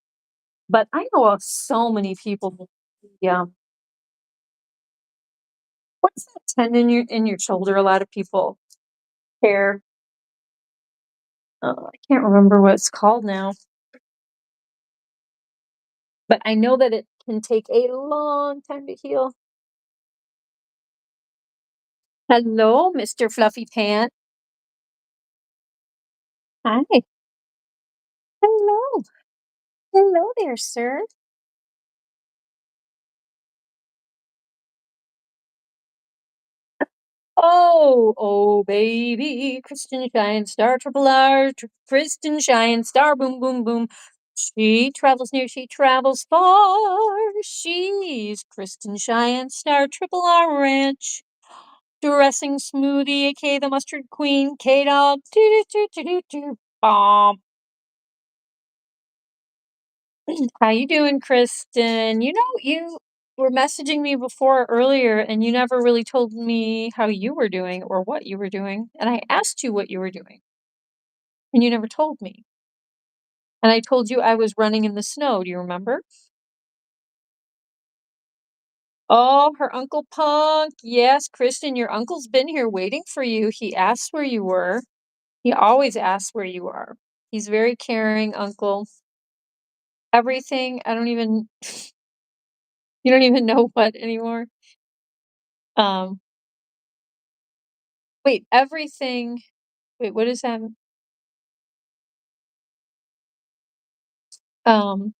But I know of so many people. Yeah. What's that tendon in your shoulder? A lot of people tear. I can't remember what it's called now. But I know that it can take a long time to heal. Hello, Mr. Fluffy Pant. Hi. Hello. Hello there, sir. Oh, baby, Kristen Shine Star, Triple R, Kristen Shine Star, boom, boom, boom. She travels near, she travels far. She's Kristen Shine Star, Triple R Ranch. Dressing smoothie, aka the mustard queen, K-Dog, bomb. How you doing, Kristen? You know, you were messaging me before earlier, and you never really told me how you were doing or what you were doing. And I asked you what you were doing, and you never told me. And I told you I was running in the snow. Do you remember? Oh, her Uncle Punk. Yes, Kristen, your uncle's been here waiting for you. He asked where you were. He always asks where you are. He's very caring, uncle. Everything. I don't even, you don't even know what anymore. Um, wait, everything. Wait, what is that? Um,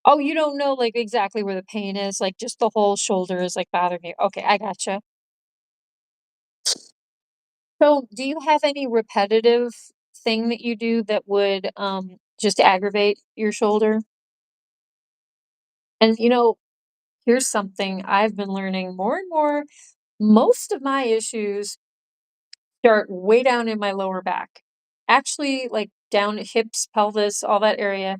oh, you don't know like exactly where the pain is, like just the whole shoulder is like bothering you. Okay, I gotcha. So, do you have any repetitive thing that you do that would just aggravate your shoulder? And here's something I've been learning more and more. Most of my issues start way down in my lower back. Actually, like down at hips, pelvis, all that area.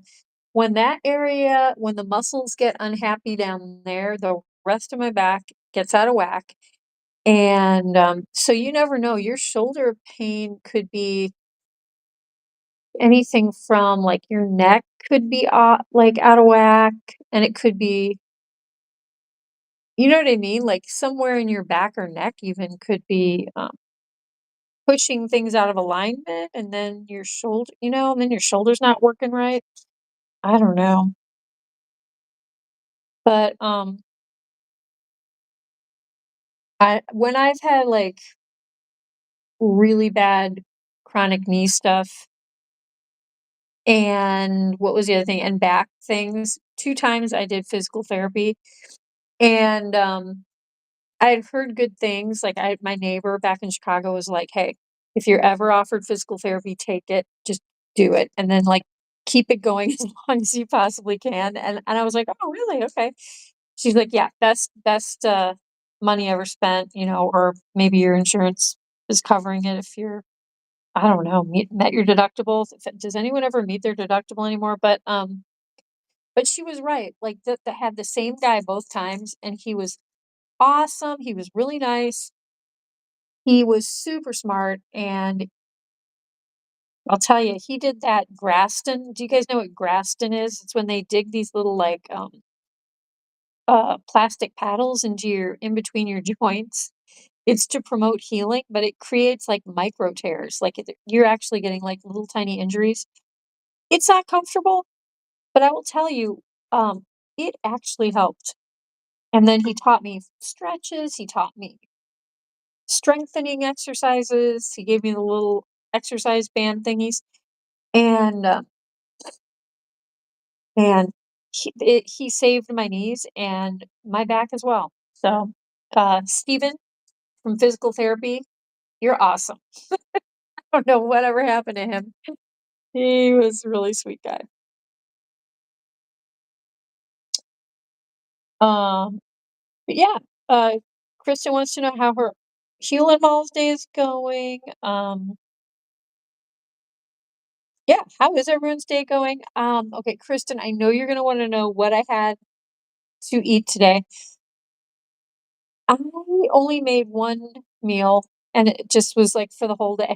When the muscles get unhappy down there, the rest of my back gets out of whack. And so you never know. Your shoulder pain could be anything from like your neck could be like out of whack, and it could be, you know what I mean? Like somewhere in your back or neck even could be pushing things out of alignment, and then your shoulder, and then your shoulder's not working right. I don't know. But when I've had like really bad chronic knee stuff, and what was the other thing? And back things. 2 times I did physical therapy, and, I had heard good things, like, my neighbor back in Chicago was like, "Hey, if you're ever offered physical therapy, take it, just do it, and then, like, keep it going as long as you possibly can," and I was like, "Oh, really? Okay." She's like, "Yeah, best, money ever spent, or maybe your insurance is covering it if you're, I don't know, met your deductibles." Does anyone ever meet their deductible anymore? But she was right, like, that had the same guy both times, and he was awesome, he was really nice, he was super smart, and I'll tell you, he did that Graston. Do you guys know what Graston is? It's when they dig these little, like, plastic paddles into your in between your joints. It's to promote healing, but it creates, like, micro tears, like, you're actually getting, like, little tiny injuries. It's not comfortable, but I will tell you, it actually helped. And then he taught me stretches, he taught me strengthening exercises, he gave me the little exercise band thingies, and, and he saved my knees and my back as well. So, Steven from physical therapy, you're awesome. I don't know whatever happened to him. He was a really sweet guy. Um, but yeah, Kristen wants to know how her Heal and Balls day is going. Yeah, how is everyone's day going? Okay, Kristen, I know you're gonna want to know what I had to eat today. I only made one meal, and it just was like for the whole day.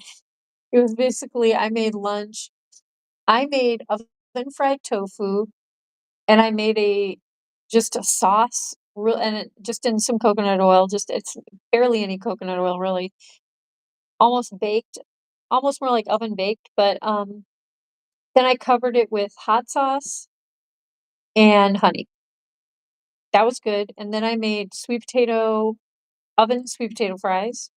It was basically I made lunch. I made oven fried tofu, and I made just a sauce, and it just in some coconut oil. Just it's barely any coconut oil, really. Almost baked, almost more like oven baked, but then I covered it with hot sauce and honey. That was good, and then I made sweet potato, oven sweet potato fries,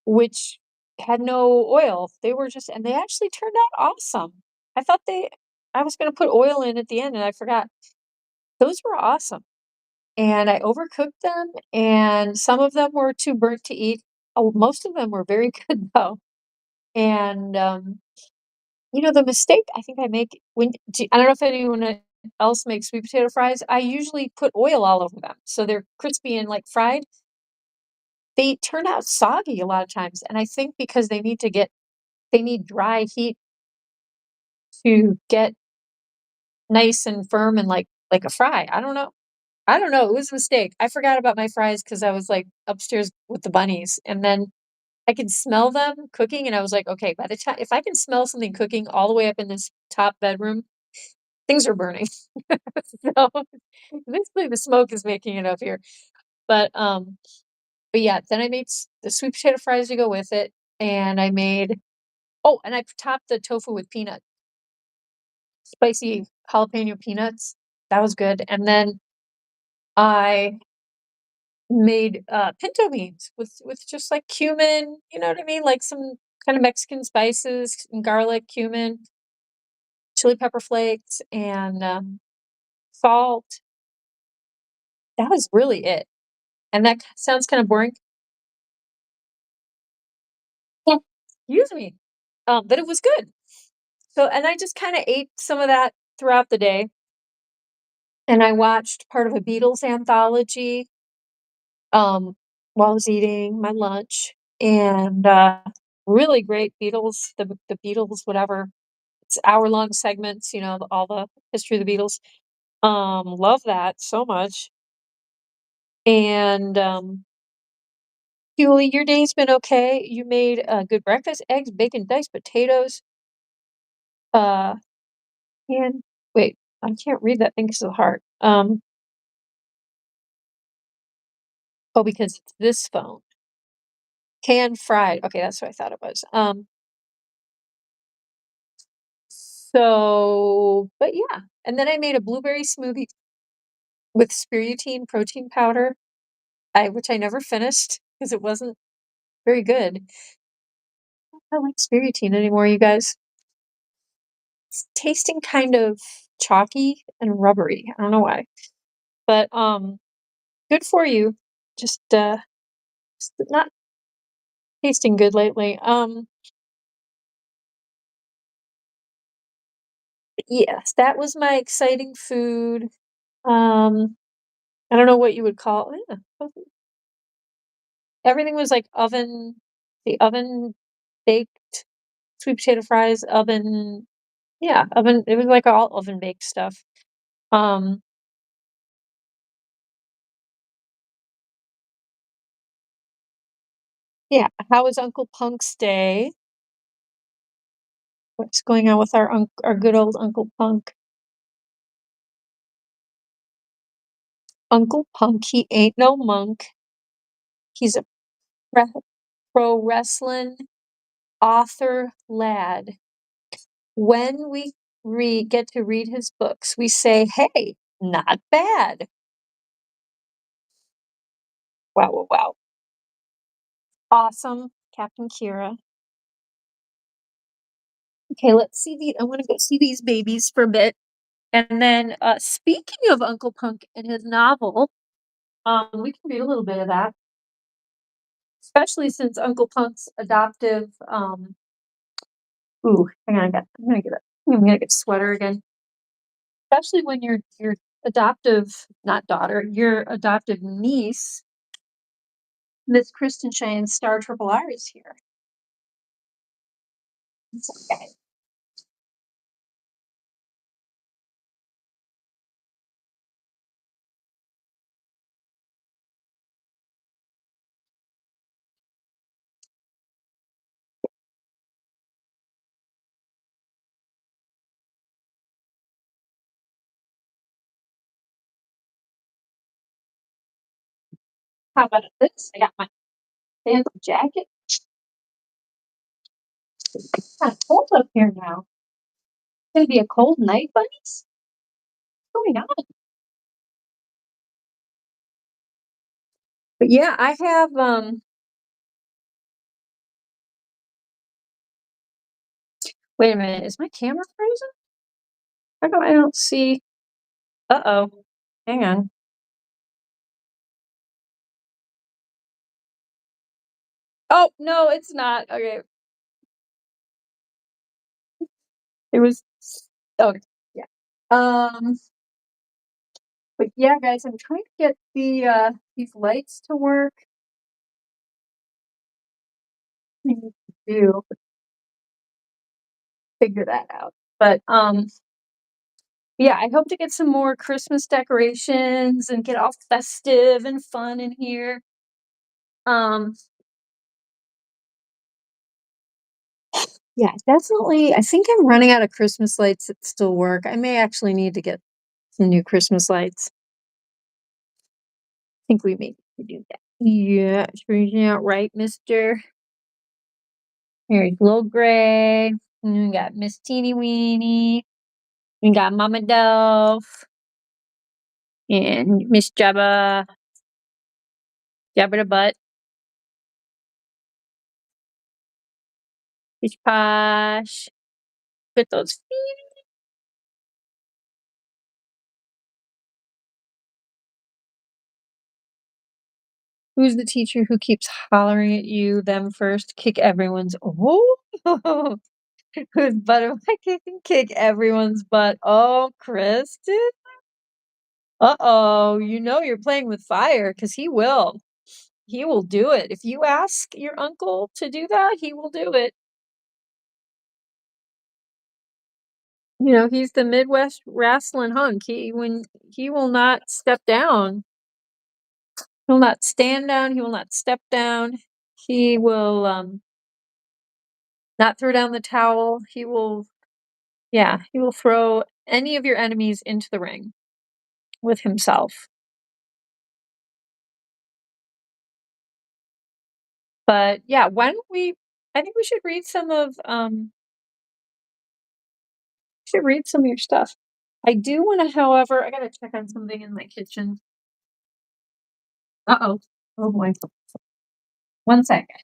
which had no oil. They were just, and they actually turned out awesome. I was going to put oil in at the end and I forgot. Those were awesome. And I overcooked them, and some of them were too burnt to eat. Oh, most of them were very good though. And the mistake I think I make I don't know if anyone else makes sweet potato fries. I usually put oil all over them so they're crispy and like fried. They turn out soggy a lot of times, and I think because they need dry heat to get nice and firm and like a fry. I don't know. I don't know. It was a mistake. I forgot about my fries because I was like upstairs with the bunnies, and then I could smell them cooking, and I was like, okay, by the time if I can smell something cooking all the way up in this top bedroom, things are burning. So basically the smoke is making it up here. But yeah, then I made the sweet potato fries to go with it, and I topped the tofu with spicy jalapeno peanuts. That was good. And then I made pinto beans with just like cumin, you know what I mean? Like some kind of Mexican spices and garlic, cumin, chili pepper flakes, and salt. That was really it. And that sounds kind of boring. Yeah. Excuse me. But it was good. So, and I just kind of ate some of that throughout the day. And I watched part of a Beatles anthology while I was eating my lunch. And really great Beatles, the Beatles, whatever. It's hour-long segments, all the history of the Beatles. Love that so much. And Julie, your day's been okay. You made a good breakfast: eggs, bacon, diced potatoes. Uh, and wait, I can't read that thing because of the heart. Oh, because it's this phone. Pan fried. Okay, that's what I thought it was. But yeah. And then I made a blueberry smoothie with spiruline protein powder, which I never finished because it wasn't very good. I don't like spiruline anymore, you guys. It's tasting kind of chalky and rubbery. I don't know why. But good for you. Just not tasting good lately. Yes, that was my exciting food. I don't know what you would call it. Yeah. Everything was like the oven baked sweet potato fries, oven. It was like all oven baked stuff. Um, yeah. How was Uncle Punk's day? What's going on with our good old Uncle Punk? Uncle Punk, he ain't no monk. He's a pro wrestling author lad. When we get to read his books, we say, "Hey, not bad." Wow, wow, wow. Awesome, Captain Kira. Okay, let's see I wanna go see these babies for a bit. And then, speaking of Uncle Punk and his novel, we can read a little bit of that, especially since Uncle Punk's adoptive, hang on, I'm gonna get a sweater again. Especially when your adoptive, not daughter, your adoptive niece, Miss Kristen Shane's Star Triple R is here. It's okay. How about this? I got my fancy jacket. It's kind of cold up here now. It's gonna be a cold night, bunnies? What's going on? But yeah, I have wait a minute, is my camera frozen? How come I don't see? Uh-oh. Hang on. Oh, no, it's not. Okay. It was okay. Yeah. But yeah, guys, I'm trying to get these lights to work. I need to do figure that out. But yeah, I hope to get some more Christmas decorations and get all festive and fun in here. Um yeah, definitely. I think I'm running out of Christmas lights that still work. I may actually need to get some new Christmas lights. I think we may need to do that. Yeah, reaching out right, Mister. Here's Little Gray. And we got Miss Teeny Weeny. We got Mama Delph. And Miss Jabba. Jabba the Butt. Miss Posh. Put those feet. Who's the teacher who keeps hollering at you, them first? Kick everyone's. Oh, whose butt am I kicking? Kick everyone's butt. Oh, Kristen. Uh-oh. You know you're playing with fire because he will. He will do it. If you ask your uncle to do that, he will do it. You know, he's the Midwest wrestling hunk. He will not step down. He will not stand down. He will not step down. He will not throw down the towel. He will throw any of your enemies into the ring with himself. But yeah, I think we should read some of your stuff. I do want to, however, I gotta check on something in my kitchen. Uh-oh. Oh boy. 1 second.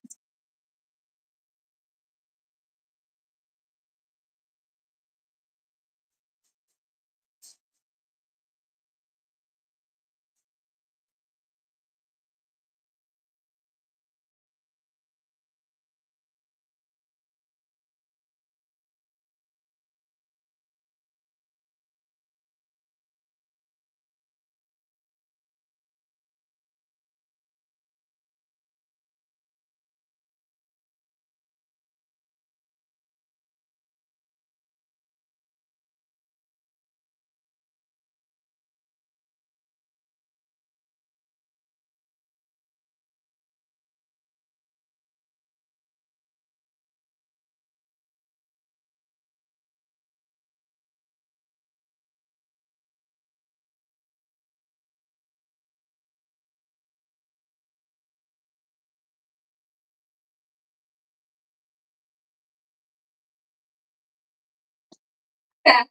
Back.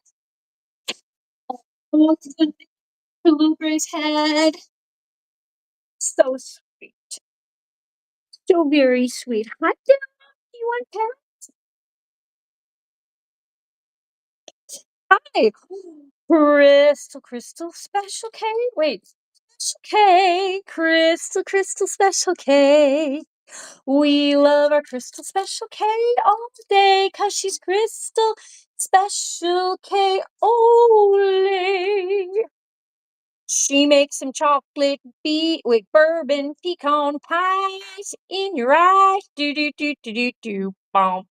Oh, it's the blueberry's head. So sweet. So very sweet. Hot dog? You want that? Hi. Crystal Special K. Wait. Special K. Crystal Special K. We love our Crystal Special K all day, 'cause she's Crystal Special K only. She makes some chocolate beet with bourbon pecan pies in your eyes. Do do do do do do. Bomb.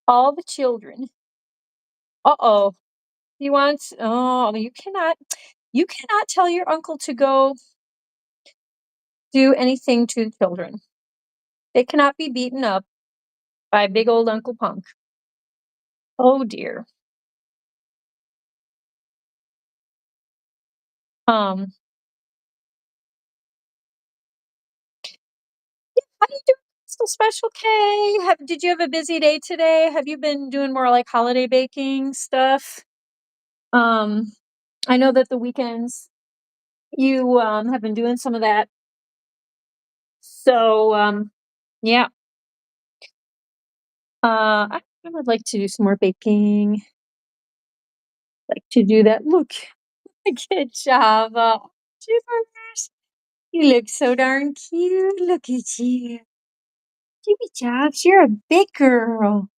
All the children. Uh-oh. He wants. Oh, you cannot. You cannot tell your uncle to go do anything to the children. They cannot be beaten up by big old Uncle Punk. Oh dear. Um, how you doing, Crystal Special K? Did you have a busy day today? Have you been doing more like holiday baking stuff? I know that the weekends you have been doing some of that. So yeah. I would like to do some more baking. Like to do that. Look, good job. Jeepers. You look so darn cute. Look at you. Jimmy Jobs, you're a big girl.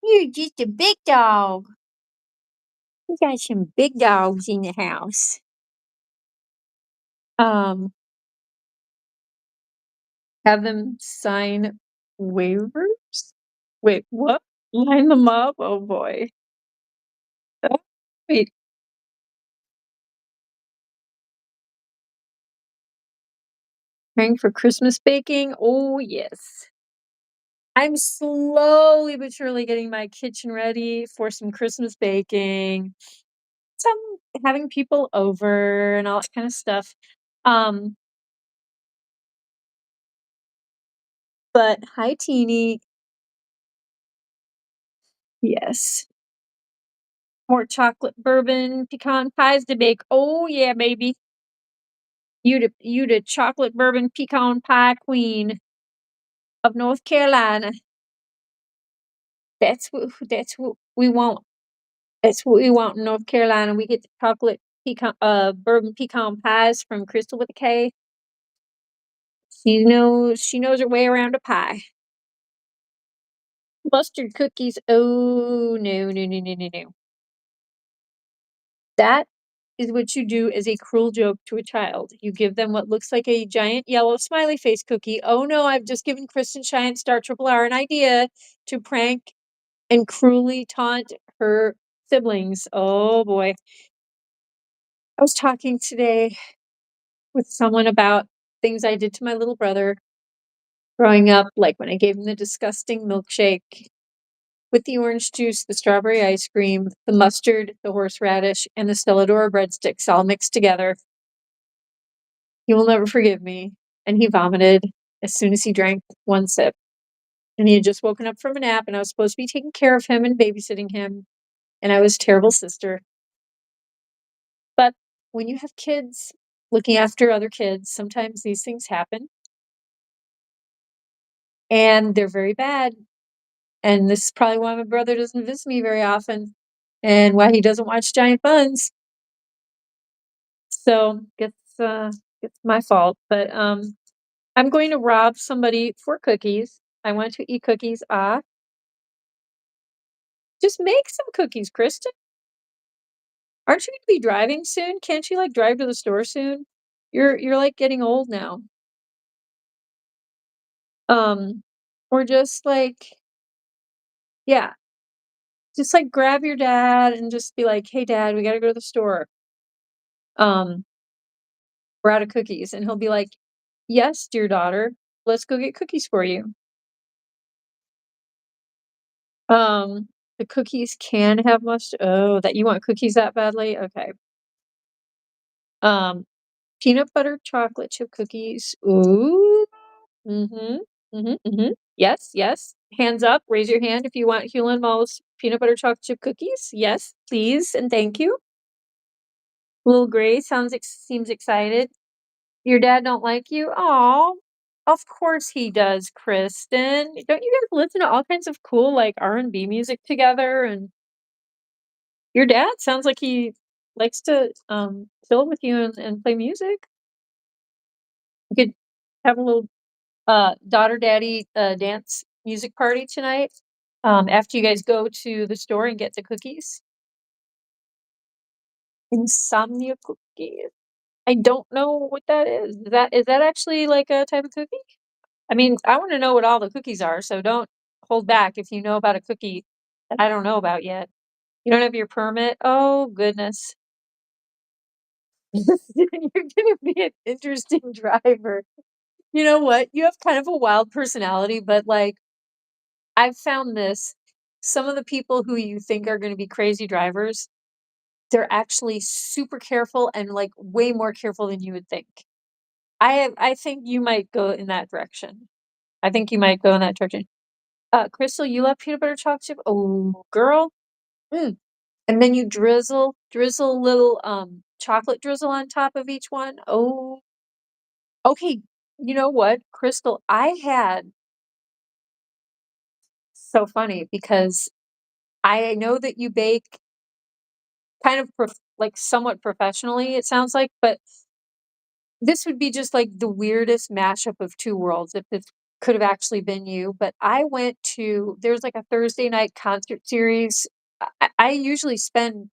You're just a big dog. We got some big dogs in the house. Um, have them sign waivers? Wait, what? Line them up? Oh boy. Oh, wait. Preparing for Christmas baking? Oh yes. I'm slowly but surely getting my kitchen ready for some Christmas baking. Some having people over and all that kind of stuff. Um, but hi Teeny. Yes. More chocolate bourbon pecan pies to bake. Oh yeah, baby. You the chocolate bourbon pecan pie queen of North Carolina. That's what we want. That's what we want in North Carolina. We get the chocolate pecan bourbon pecan pies from Crystal with a K. She knows her way around a pie. Mustard cookies. Oh no, no, no, no, no, no. That is what you do as a cruel joke to a child. You give them what looks like a giant yellow smiley face cookie. Oh no, I've just given Kristen Shine Star Triple R an idea to prank and cruelly taunt her siblings. Oh boy. I was talking today with someone about things I did to my little brother growing up, like when I gave him the disgusting milkshake with the orange juice, the strawberry ice cream, the mustard, the horseradish, and the Stelladora breadsticks all mixed together. He will never forgive me. And he vomited as soon as he drank one sip. And he had just woken up from a nap, and I was supposed to be taking care of him and babysitting him. And I was a terrible sister. But when you have kids looking after other kids, sometimes these things happen. And they're very bad. And this is probably why my brother doesn't visit me very often and why he doesn't watch Giant Buns. So it's my fault. But I'm going to rob somebody for cookies. I want to eat cookies. Just make some cookies, Kristen. Aren't you gonna be driving soon? Can't you like drive to the store soon? You're like getting old now. Um, or just like yeah, just like grab your dad and just be like, "Hey dad, we gotta go to the store. Um, we're out of cookies." And he'll be like, "Yes, dear daughter, let's go get cookies for you." Um, the cookies can have mustard. Oh, that you want cookies that badly? Okay. Um, peanut butter chocolate chip cookies. Ooh. Mhm. Mhm. Mhm. Yes, yes. Hands up. Raise your hand if you want Hewlin Mall's peanut butter chocolate chip cookies. Yes, please and thank you. Little Gray seems excited. Your dad don't like you? Oh, of course he does, Kristen. Don't you guys listen to all kinds of cool like R&B music together? And your dad sounds like he likes to chill with you and play music. You could have a little daughter daddy dance music party tonight after you guys go to the store and get the cookies. Insomnia cookies. I don't know what that is. Is that actually like a type of cookie? I mean, I want to know what all the cookies are, so don't hold back if you know about a cookie that I don't know about yet. You don't have your permit? Oh goodness. You're gonna be an interesting driver. You know what? You have kind of a wild personality, but like I've found this. Some of the people who you think are gonna be crazy drivers, they're actually super careful and like way more careful than you would think. I think you might go in that direction. I think you might go in that direction. Crystal, you love peanut butter chocolate chip? Oh, girl. Mm. And then you drizzle a little chocolate drizzle on top of each one. Oh, okay. You know what, Crystal? I had so funny because I know that you bake kind of like somewhat professionally, it sounds like, but this would be just like the weirdest mashup of two worlds if this could have actually been you. But I went to, there's like a Thursday night concert series. I usually spend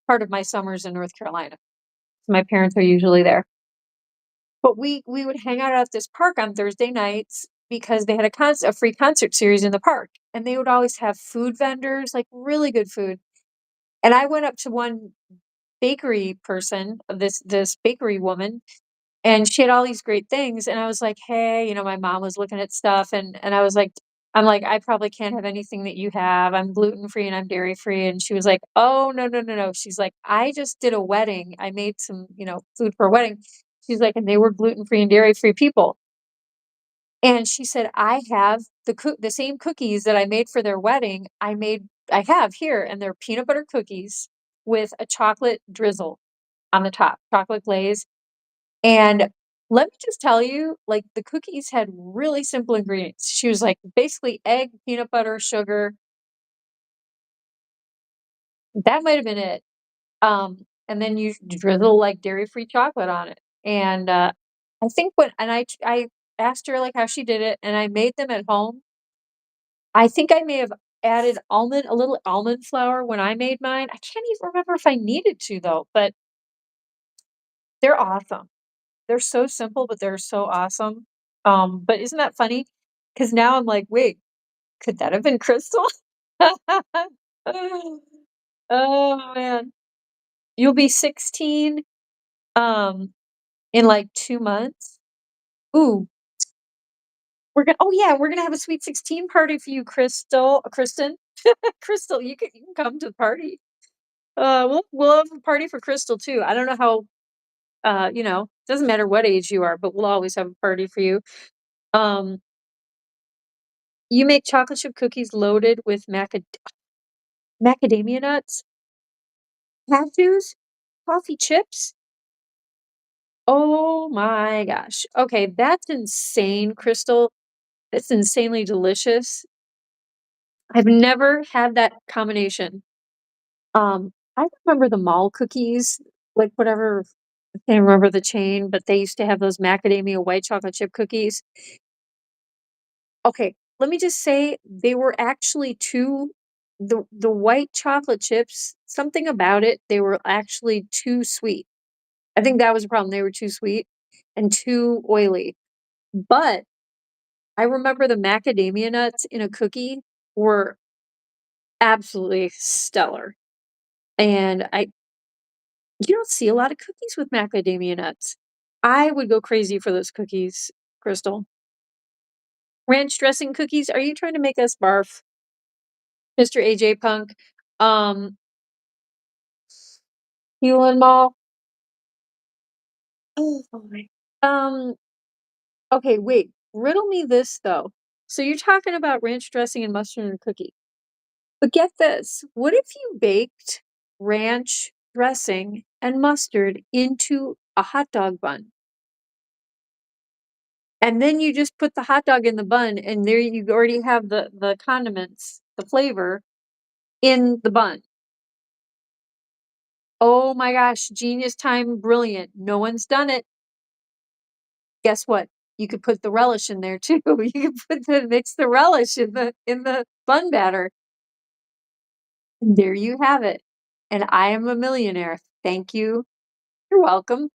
part of my summers in North Carolina. My parents are usually there. But we would hang out at this park on Thursday nights because they had a free concert series in the park, and they would always have food vendors, like really good food. And I went up to one bakery person, this bakery woman, and she had all these great things, and I was like, "Hey," my mom was looking at stuff, and I was like, I'm like, "I probably can't have anything that you have. I'm gluten-free and I'm dairy-free." And she was like, "Oh, no, no, no, no." She's like, "I just did a wedding. I made some, food for a wedding." She's like, "And they were gluten-free and dairy-free people." And she said, "I have the same cookies that I made for their wedding, I have here, and they're peanut butter cookies with a chocolate drizzle on the top, chocolate glaze." And let me just tell you, like, the cookies had really simple ingredients. She was like, basically egg, peanut butter, sugar. That might have been it. And then you drizzle like dairy-free chocolate on it. And I think I asked her like how she did it, and I made them at home. I think I may have added a little almond flour when I made mine. I can't even remember if I needed to though, but they're awesome. They're so simple, but they're so awesome. But isn't that funny? Because now I'm like, wait, could that have been Crystal? Oh man. You'll be 16 in like 2 months. Ooh, we're gonna have a sweet 16 party for you, Kristen. Crystal, you can come to the party. We'll have a party for Crystal too. I don't know how doesn't matter what age you are, but we'll always have a party for you. Um, you make chocolate chip cookies loaded with macadamia nuts, cashews, coffee chips. Oh my gosh. Okay, that's insane, Crystal. It's insanely delicious. I've never had that combination. I remember the mall cookies, like whatever, I can't remember the chain, but they used to have those macadamia white chocolate chip cookies. Okay, let me just say they were actually the white chocolate chips, something about it, they were actually too sweet. I think that was the problem. They were too sweet and too oily. But I remember the macadamia nuts in a cookie were absolutely stellar. And you don't see a lot of cookies with macadamia nuts. I would go crazy for those cookies, Crystal. Ranch dressing cookies, are you trying to make us barf, Mr. AJ Punk? Um, Hewlin Mall. Oh boy. Um, okay, wait. Riddle me this though. So you're talking about ranch dressing and mustard in a cookie. But get this, what if you baked ranch dressing and mustard into a hot dog bun? And then you just put the hot dog in the bun, and there you already have the condiments, the flavor in the bun. Oh my gosh, genius time, brilliant. No one's done it. Guess what? You could put the relish in there too. You could mix the relish in the bun batter. And there you have it. And I am a millionaire. Thank you. You're welcome.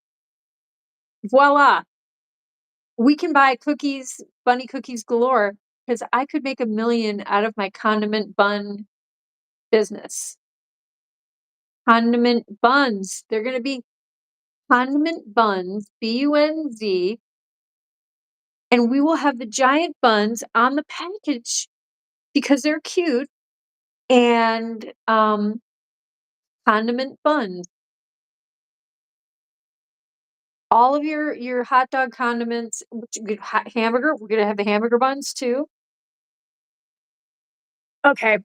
Voila. We can buy cookies, bunny cookies galore, because I could make 1 million out of my condiment bun business. Condiment buns. They're gonna be condiment buns, BUNZ, and we will have the giant buns on the package because they're cute, and condiment buns. All of your hot dog condiments, hamburger. We're gonna have the hamburger buns too. Okay,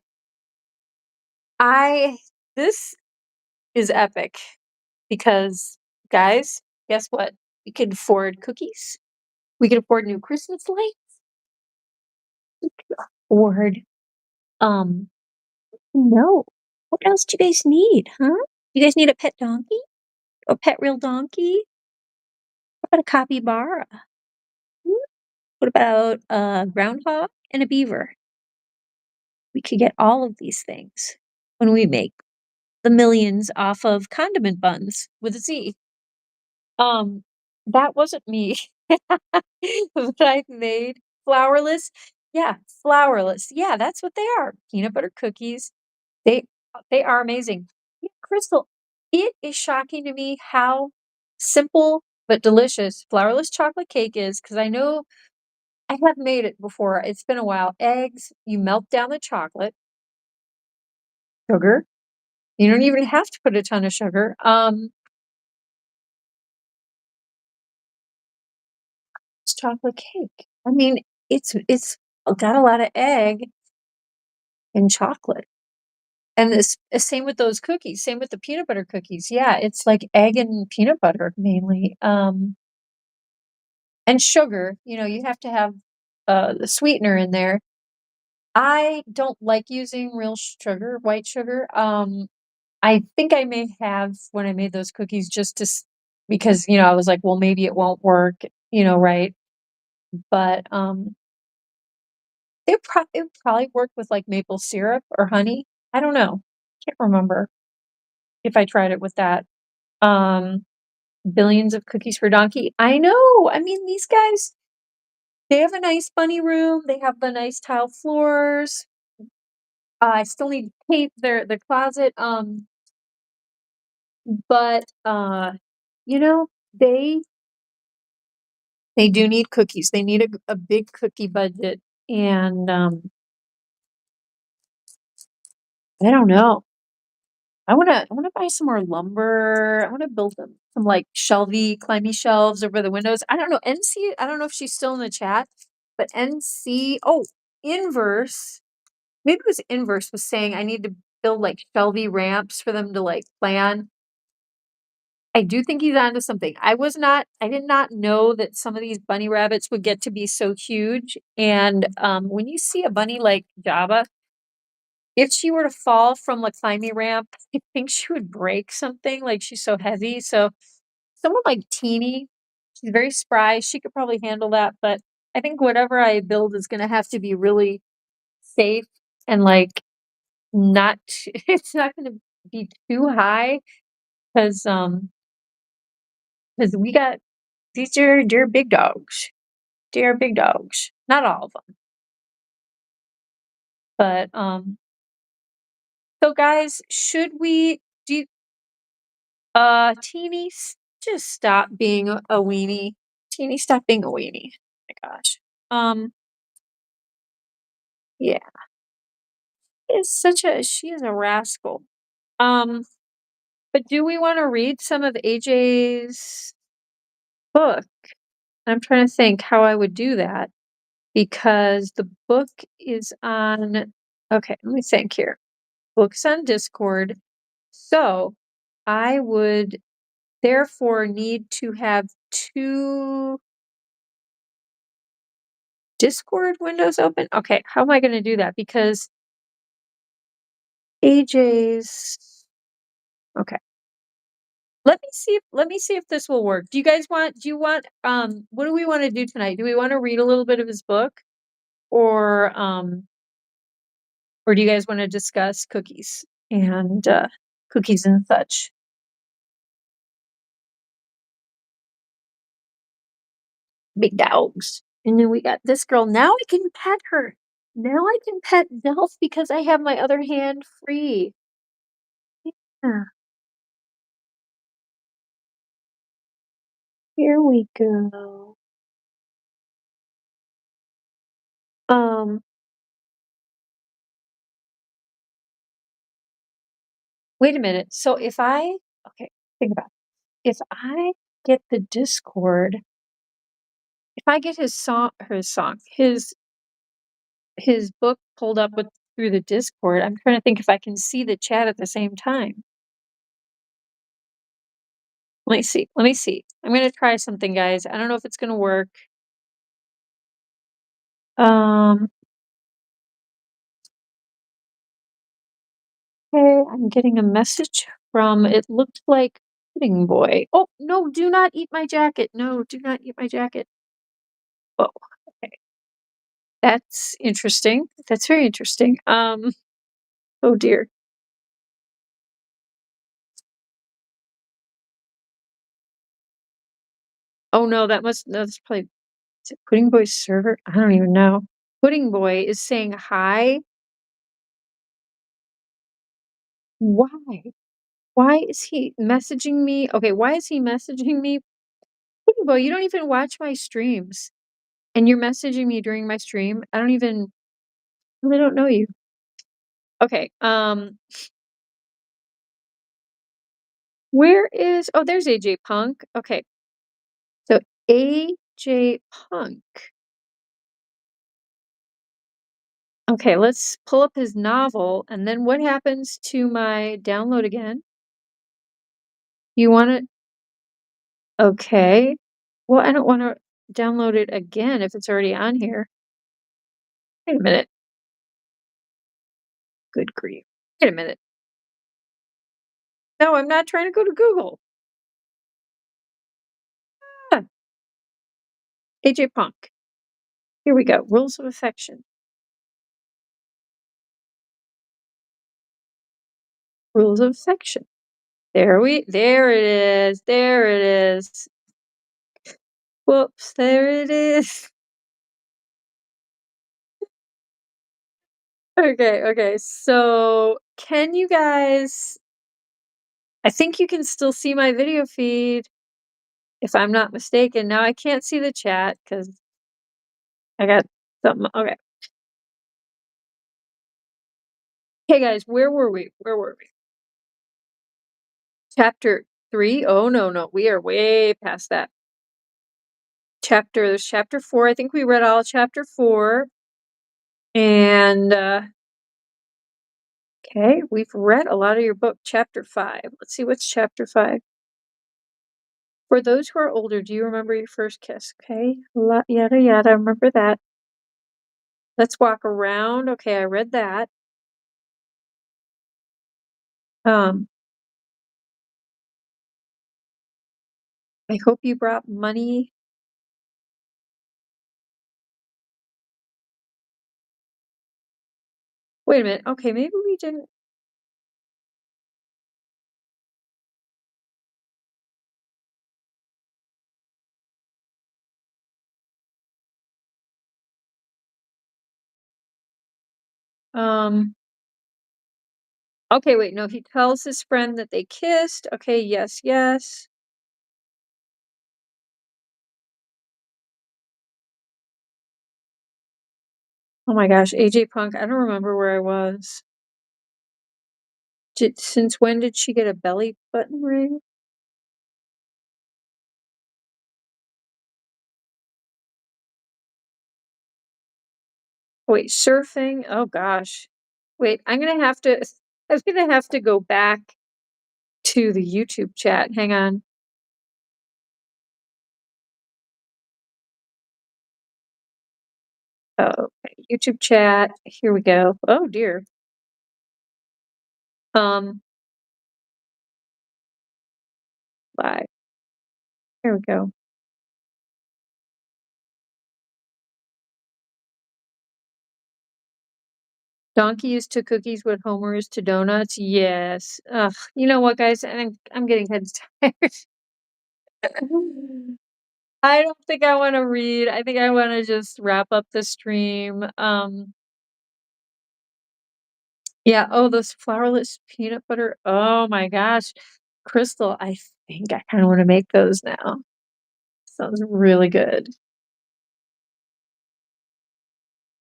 I this is epic. because, guys, guess what? We could afford cookies. We could afford new Christmas lights. We could afford, no. What else do you guys need, huh? You guys need a pet donkey? A pet real donkey? What about a capybara? Hmm? What about a groundhog and a beaver? We could get all of these things when we make the millions off of condiment buns with a Z. Um, that wasn't me. What I made flourless. Yeah, flourless. Yeah, that's what they are. Peanut butter cookies. They they are amazing. Yeah, Crystal, it is shocking to me how simple but delicious flourless chocolate cake is because I know I have made it before. It's been a while. Eggs, you melt down the chocolate, sugar. You don't even have to put a ton of sugar. It's chocolate cake. I mean, it's got a lot of egg and chocolate. And this same with those cookies, same with the peanut butter cookies. Yeah, it's like egg and peanut butter mainly. And sugar, you have to have the sweetener in there. I don't like using real sugar, white sugar. I think I may have when I made those cookies just because, I was like, well, maybe it won't work, right? But it would probably work with like maple syrup or honey. I don't know. Can't remember if I tried it with that. Um, billions of cookies for donkey. I know. I mean, these guys, they have a nice bunny room. They have the nice tile floors. I still need to paint their closet. But you know, they they do need cookies. They need a big cookie budget, and I don't know. I wanna buy some more lumber. I wanna build some like shelvy, climby shelves over the windows. I don't know. NC, I don't know if she's still in the chat, but NC, oh, Inverse, maybe it was Inverse was saying I need to build like shelvy ramps for them to like play on. I do think he's onto something. I did not know that some of these bunny rabbits would get to be so huge. And when you see a bunny like Jabba, if she were to fall from the climbing ramp, I think she would break something, like she's so heavy. So someone like Teeny, she's very spry. She could probably handle that, but I think whatever I build is gonna have to be really safe and like not it's not gonna be too high because we got these are they're big dogs. They're big dogs. Not all of them. But so guys, should we do Teeny just stop being a weenie. Teeny, stop being a weenie. Oh my gosh. Yeah. She is a rascal. But do we want to read some of AJ's book? I'm trying to think how I would do that because the book is on okay, let me think here. Book's on Discord. So I would therefore need to have two Discord windows open. Okay, how am I going to do that? Because AJ's okay. Let me see if this will work. Do you want what do we want to do tonight? Do we want to read a little bit of his book or do you guys want to discuss cookies and such? Big dogs. And then we got this girl. Now I can pet her. Now I can pet Delph because I have my other hand free. Yeah. Here we go. Um, wait a minute. So okay, think about it. If I get the Discord, if I get his book pulled up through the Discord, I'm trying to think if I can see the chat at the same time. Let me see. Let me see. I'm gonna try something, guys. I don't know if it's gonna work. Okay, I'm getting a message from, it looked like Pudding Boy. Oh, no, do not eat my jacket. No, do not eat my jacket. Oh, okay. That's interesting. That's very interesting. Oh dear. Oh no, that's probably, is it Pudding Boy's server? I don't even know. Pudding Boy is saying hi. Why? Why is he messaging me? Okay, why is he messaging me? Pudding Boy, you don't even watch my streams. And you're messaging me during my stream. I really don't know you. Okay, where is, oh, there's AJ Punk. Okay. So AJ Punk. Okay, let's pull up his novel, and then what happens to my download again? You want it? Okay. Well, I don't want to download it again if it's already on here. Wait a minute. Good grief. Wait a minute. No, I'm not trying to go to Google. Ah, AJ Punk. Here we go. Rules of Affection. Rules of Affection. There it is. There it is. Whoops, there it is. Okay. So can you guys, I think you can still see my video feed if I'm not mistaken. Now I can't see the chat because I got something. Okay. Hey guys, where were we? Chapter 3? Oh no, we are way past that. There's chapter 4. I think we read all chapter 4. And okay, we've read a lot of your book. Chapter 5. Let's see, what's chapter 5? For those who are older, do you remember your first kiss? Okay, yada yada, remember that. Let's walk around. Okay, I read that. I hope you brought money. Wait a minute. Okay, maybe we didn't. Okay, wait, no, he tells his friend that they kissed. Okay, yes. Oh my gosh, AJ Punk, I don't remember where I was. Since when did she get a belly button ring? Wait, surfing? Oh gosh. Wait, I'm gonna have to go back to the YouTube chat. Hang on. Oh, okay. YouTube chat. Here we go. Oh dear. Bye. Here we go. Donkey is to cookies what Homer is to donuts. Yes. Ugh. You know what, guys? I'm getting head tired. I don't think I want to read. I think I want to just wrap up the stream. Yeah. Oh, those flourless peanut butter. Oh my gosh, Crystal. I think I kind of want to make those now. Sounds really good.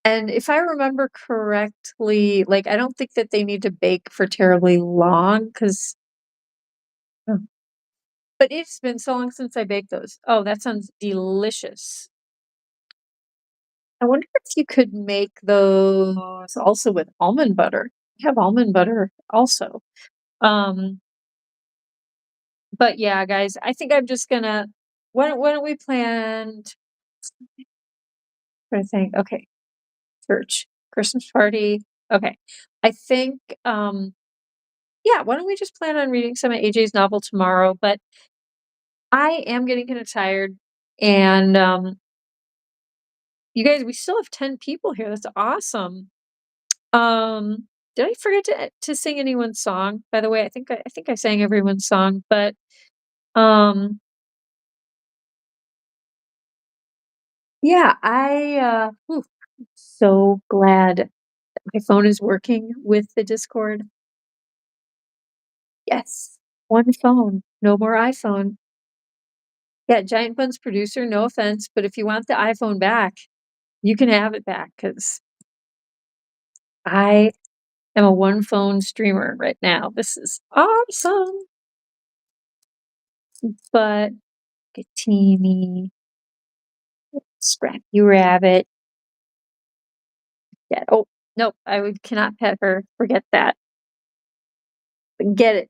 And if I remember correctly, like I don't think that they need to bake for terribly long because. But it's been so long since I baked those. Oh, that sounds delicious. I wonder if you could make those also with almond butter. I have almond butter also. But yeah, guys, I think I'm just gonna why don't we plan I think okay, church, Christmas party. Okay. I think yeah, why don't we just plan on reading some of AJ's novel tomorrow? But I am getting kind of tired and you guys, we still have 10 people here. That's awesome. Did I forget to sing anyone's song? By the way, I think I sang everyone's song, but um yeah, so glad that my phone is working with the Discord. Yes, one phone, no more iPhone. Yeah, Giant Bunz producer, no offense, but if you want the iPhone back, you can have it back because I am a one phone streamer right now. This is awesome. But get teamy, Scrappy Rabbit. Yeah. Oh, nope, cannot pet her. Forget that. Forget it.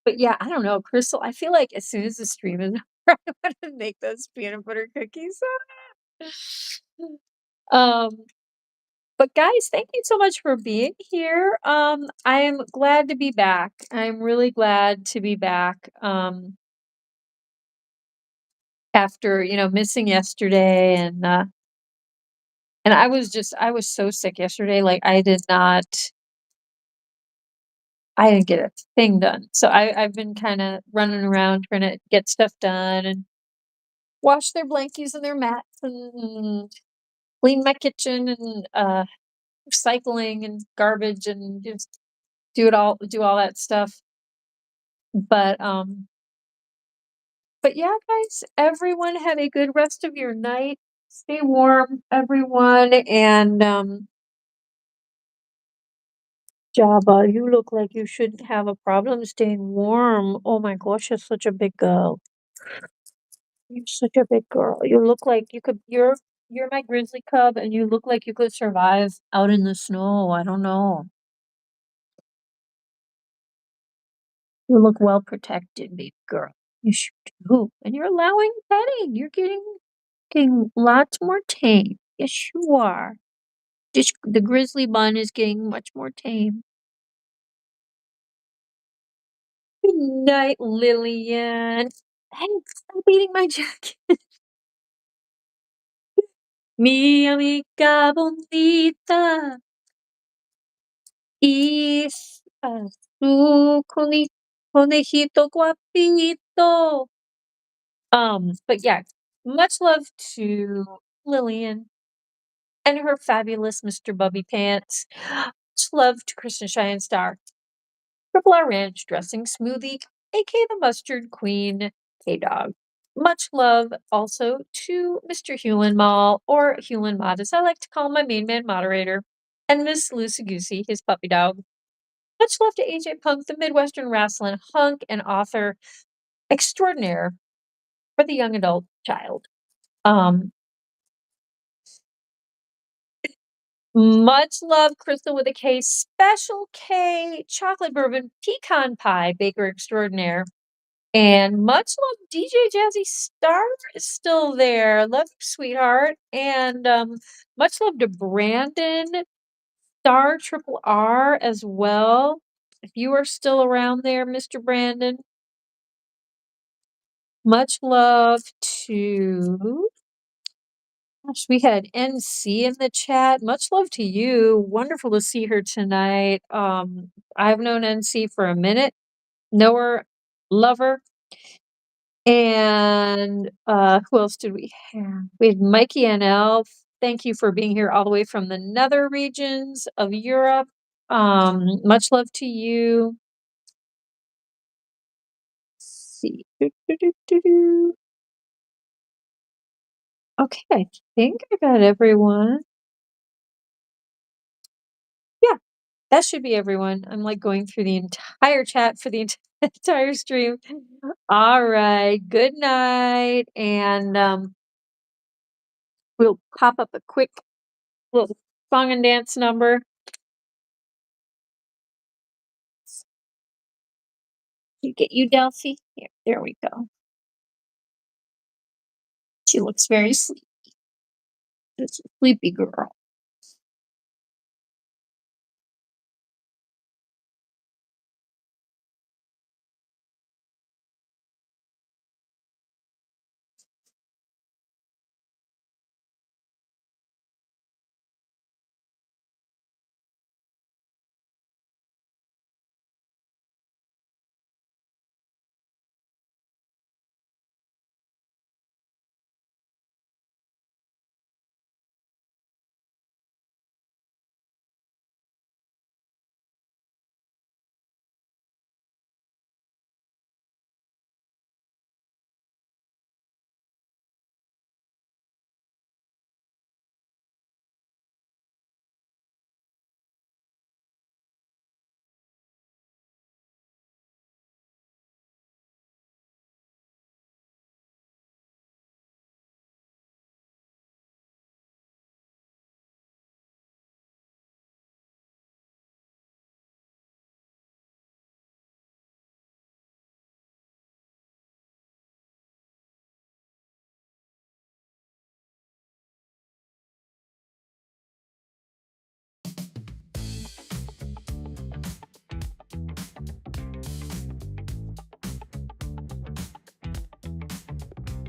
But yeah, I don't know, Crystal, I feel like as soon as the stream is over, I wanna make those peanut butter cookies. Um, but guys, thank you so much for being here. I am glad to be back. I'm really glad to be back, after, missing yesterday and I was so sick yesterday, like, I didn't get a thing done. So I've been kinda running around trying to get stuff done and wash their blankies and their mats and clean my kitchen and, recycling and garbage and just do all that stuff. But, but yeah, guys, everyone have a good rest of your night. Stay warm, everyone, and, Jabba, you look like you shouldn't have a problem staying warm. Oh my gosh, you're such a big girl. You're such a big girl. You look like you're my grizzly cub and you look like you could survive out in the snow. I don't know. You look well protected, big girl. You sure do. And you're allowing petting. You're getting lots more tame. Yes, you are. Just the grizzly bun is getting much more tame. Good night, Lillian. Hey, stop eating my jacket. Mi amiga bonita. is su conejito guapito. But yeah, much love to Lillian and her fabulous Mr. Bubby Pants. Much love to Kristen Cheyenne Star, Triple R Ranch Dressing Smoothie, aka the Mustard Queen, K-Dog. Much love also to Mr. Hewlin Mall, or Hewlin Mod, as I like to call my main man moderator, and Miss Lucy Goosey, his puppy dog. Much love to AJ Punk, the Midwestern wrestling hunk and author extraordinaire for the young adult child. Much love, Crystal with a K, Special K, Chocolate Bourbon, Pecan Pie, Baker Extraordinaire. And much love, DJ Jazzy Star is still there. Love you, sweetheart. And much love to Brandon Star Triple R as well. If you are still around there, Mr. Brandon. Much love to gosh, we had NC in the chat. Much love to you. Wonderful to see her tonight. I've known NC for a minute. Know her, love her. And who else did we have? We had Mikey NL. Thank you for being here all the way from the nether regions of Europe. Much love to you. Let's see. Okay, I think I got everyone. Yeah, that should be everyone. I'm like going through the entire chat for the entire stream. All right, good night. And we'll pop up a quick little song and dance number. You get you, Delphine? Here, there we go. She looks very sleepy. It's a sleepy girl.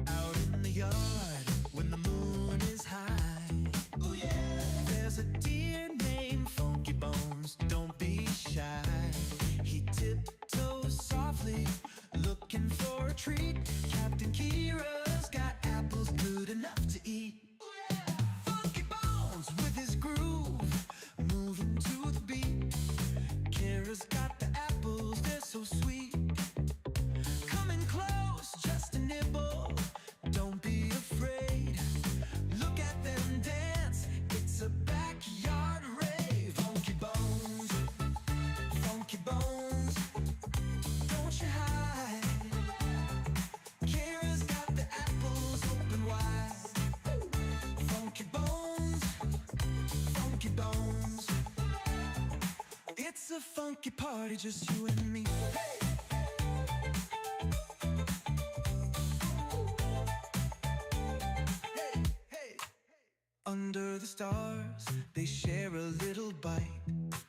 Out in the yard when the moon is high. Oh yeah. There's a deer named Funky Bones. Don't be shy. He tiptoes softly, looking for a treat. Captain Kira's got apples good enough to eat. Oh yeah. Funky Bones with his groove, moving to the beat. Kira's got the apples, they're so sweet. Coming close, just a nibble. Don't be afraid. Look at them dance. It's a backyard rave. Funky Bones, Funky Bones. Don't you hide. Kira's got the apples open wide. Funky Bones, Funky Bones. It's a funky party, just you and me. Under the stars, they share a little bite.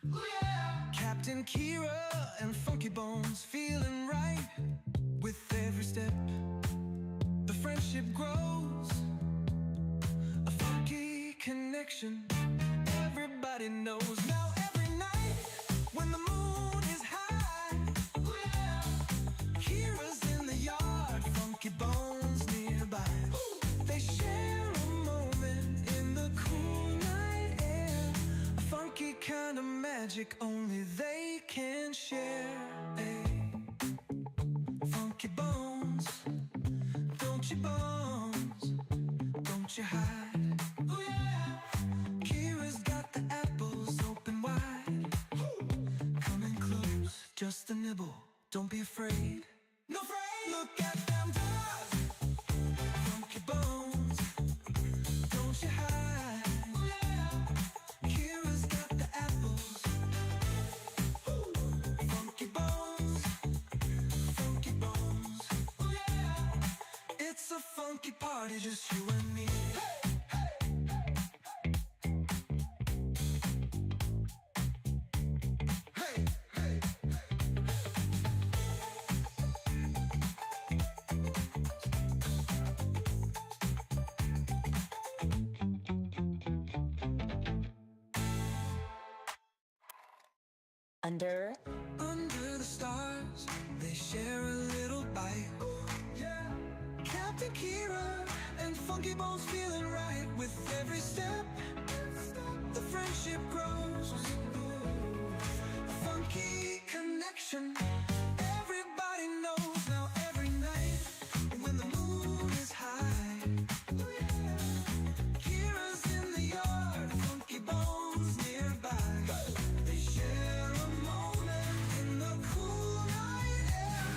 Ooh, yeah. Captain Kira and Funky Bones feeling right. With every step, the friendship grows. A funky connection, everybody knows. Now every night, when the moon is high, ooh, yeah. Kira's in the yard, Funky Bones nearby. Ooh. They share a moment in the cool night air. A funky kind of magic only they can share. Hey. Funky Bones, don't you bones, don't you hide. Oh yeah. Kira's got the apples open wide. Coming close, just a nibble, don't be afraid. No afraid. Look at them dogs. Funky Bones, don't you hide. Oh yeah. Kira's got the apples. Funky Bones, Funky Bones. Oh yeah. It's a funky party, just you and me. Hey, hey, Under Under the stars, they share a little bite. Yeah. Captain Kira and Funky Bones feeling right. With every step, the friendship grows. A funky connection, everybody knows. Now every night, when the moon is high, Kira's in the yard, Funky Bones nearby. They share a moment in the cool night air.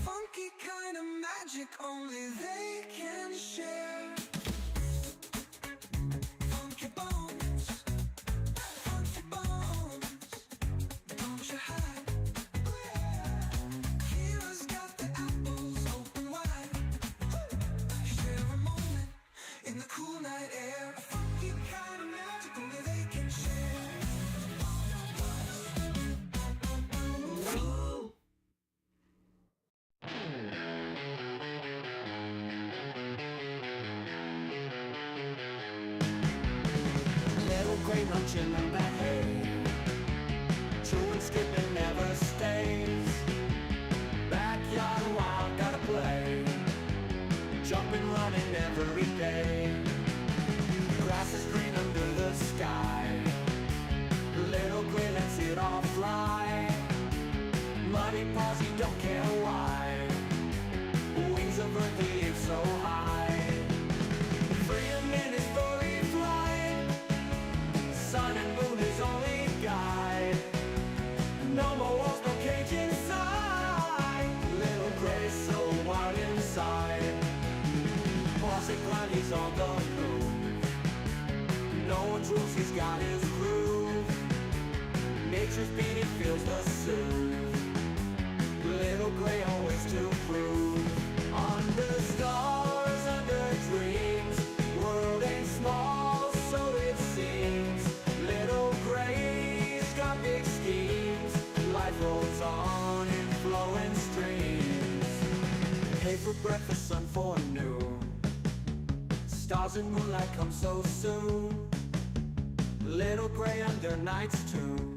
Funky kind of magic only they can share. Funky Bones, Funky Bones, don't you hide. Kira's Gray luncheon on that hay. Chewing, skipping never stays. Backyard wild, gotta play. Jumping, running every day. Grass is green under the sky. Little gray lets it all fly. Muddy paws, he don't care why. Wings of earth, he is so high. Freedom in his furry flight. Sun and moon his only guide. No more walls, no cage inside. Little gray so wild inside. Posh and blind, he's on the move. No one's rules, he's got his groove. Nature's beat, he feels the soothe. Little gray always to prove. Under stars, under dreams. World ain't small, so it seems. Little gray's got big schemes. Life rolls on in flowing streams. Hay for breakfast, sun for noon. Stars and moonlight come so soon. Little gray under night's tune.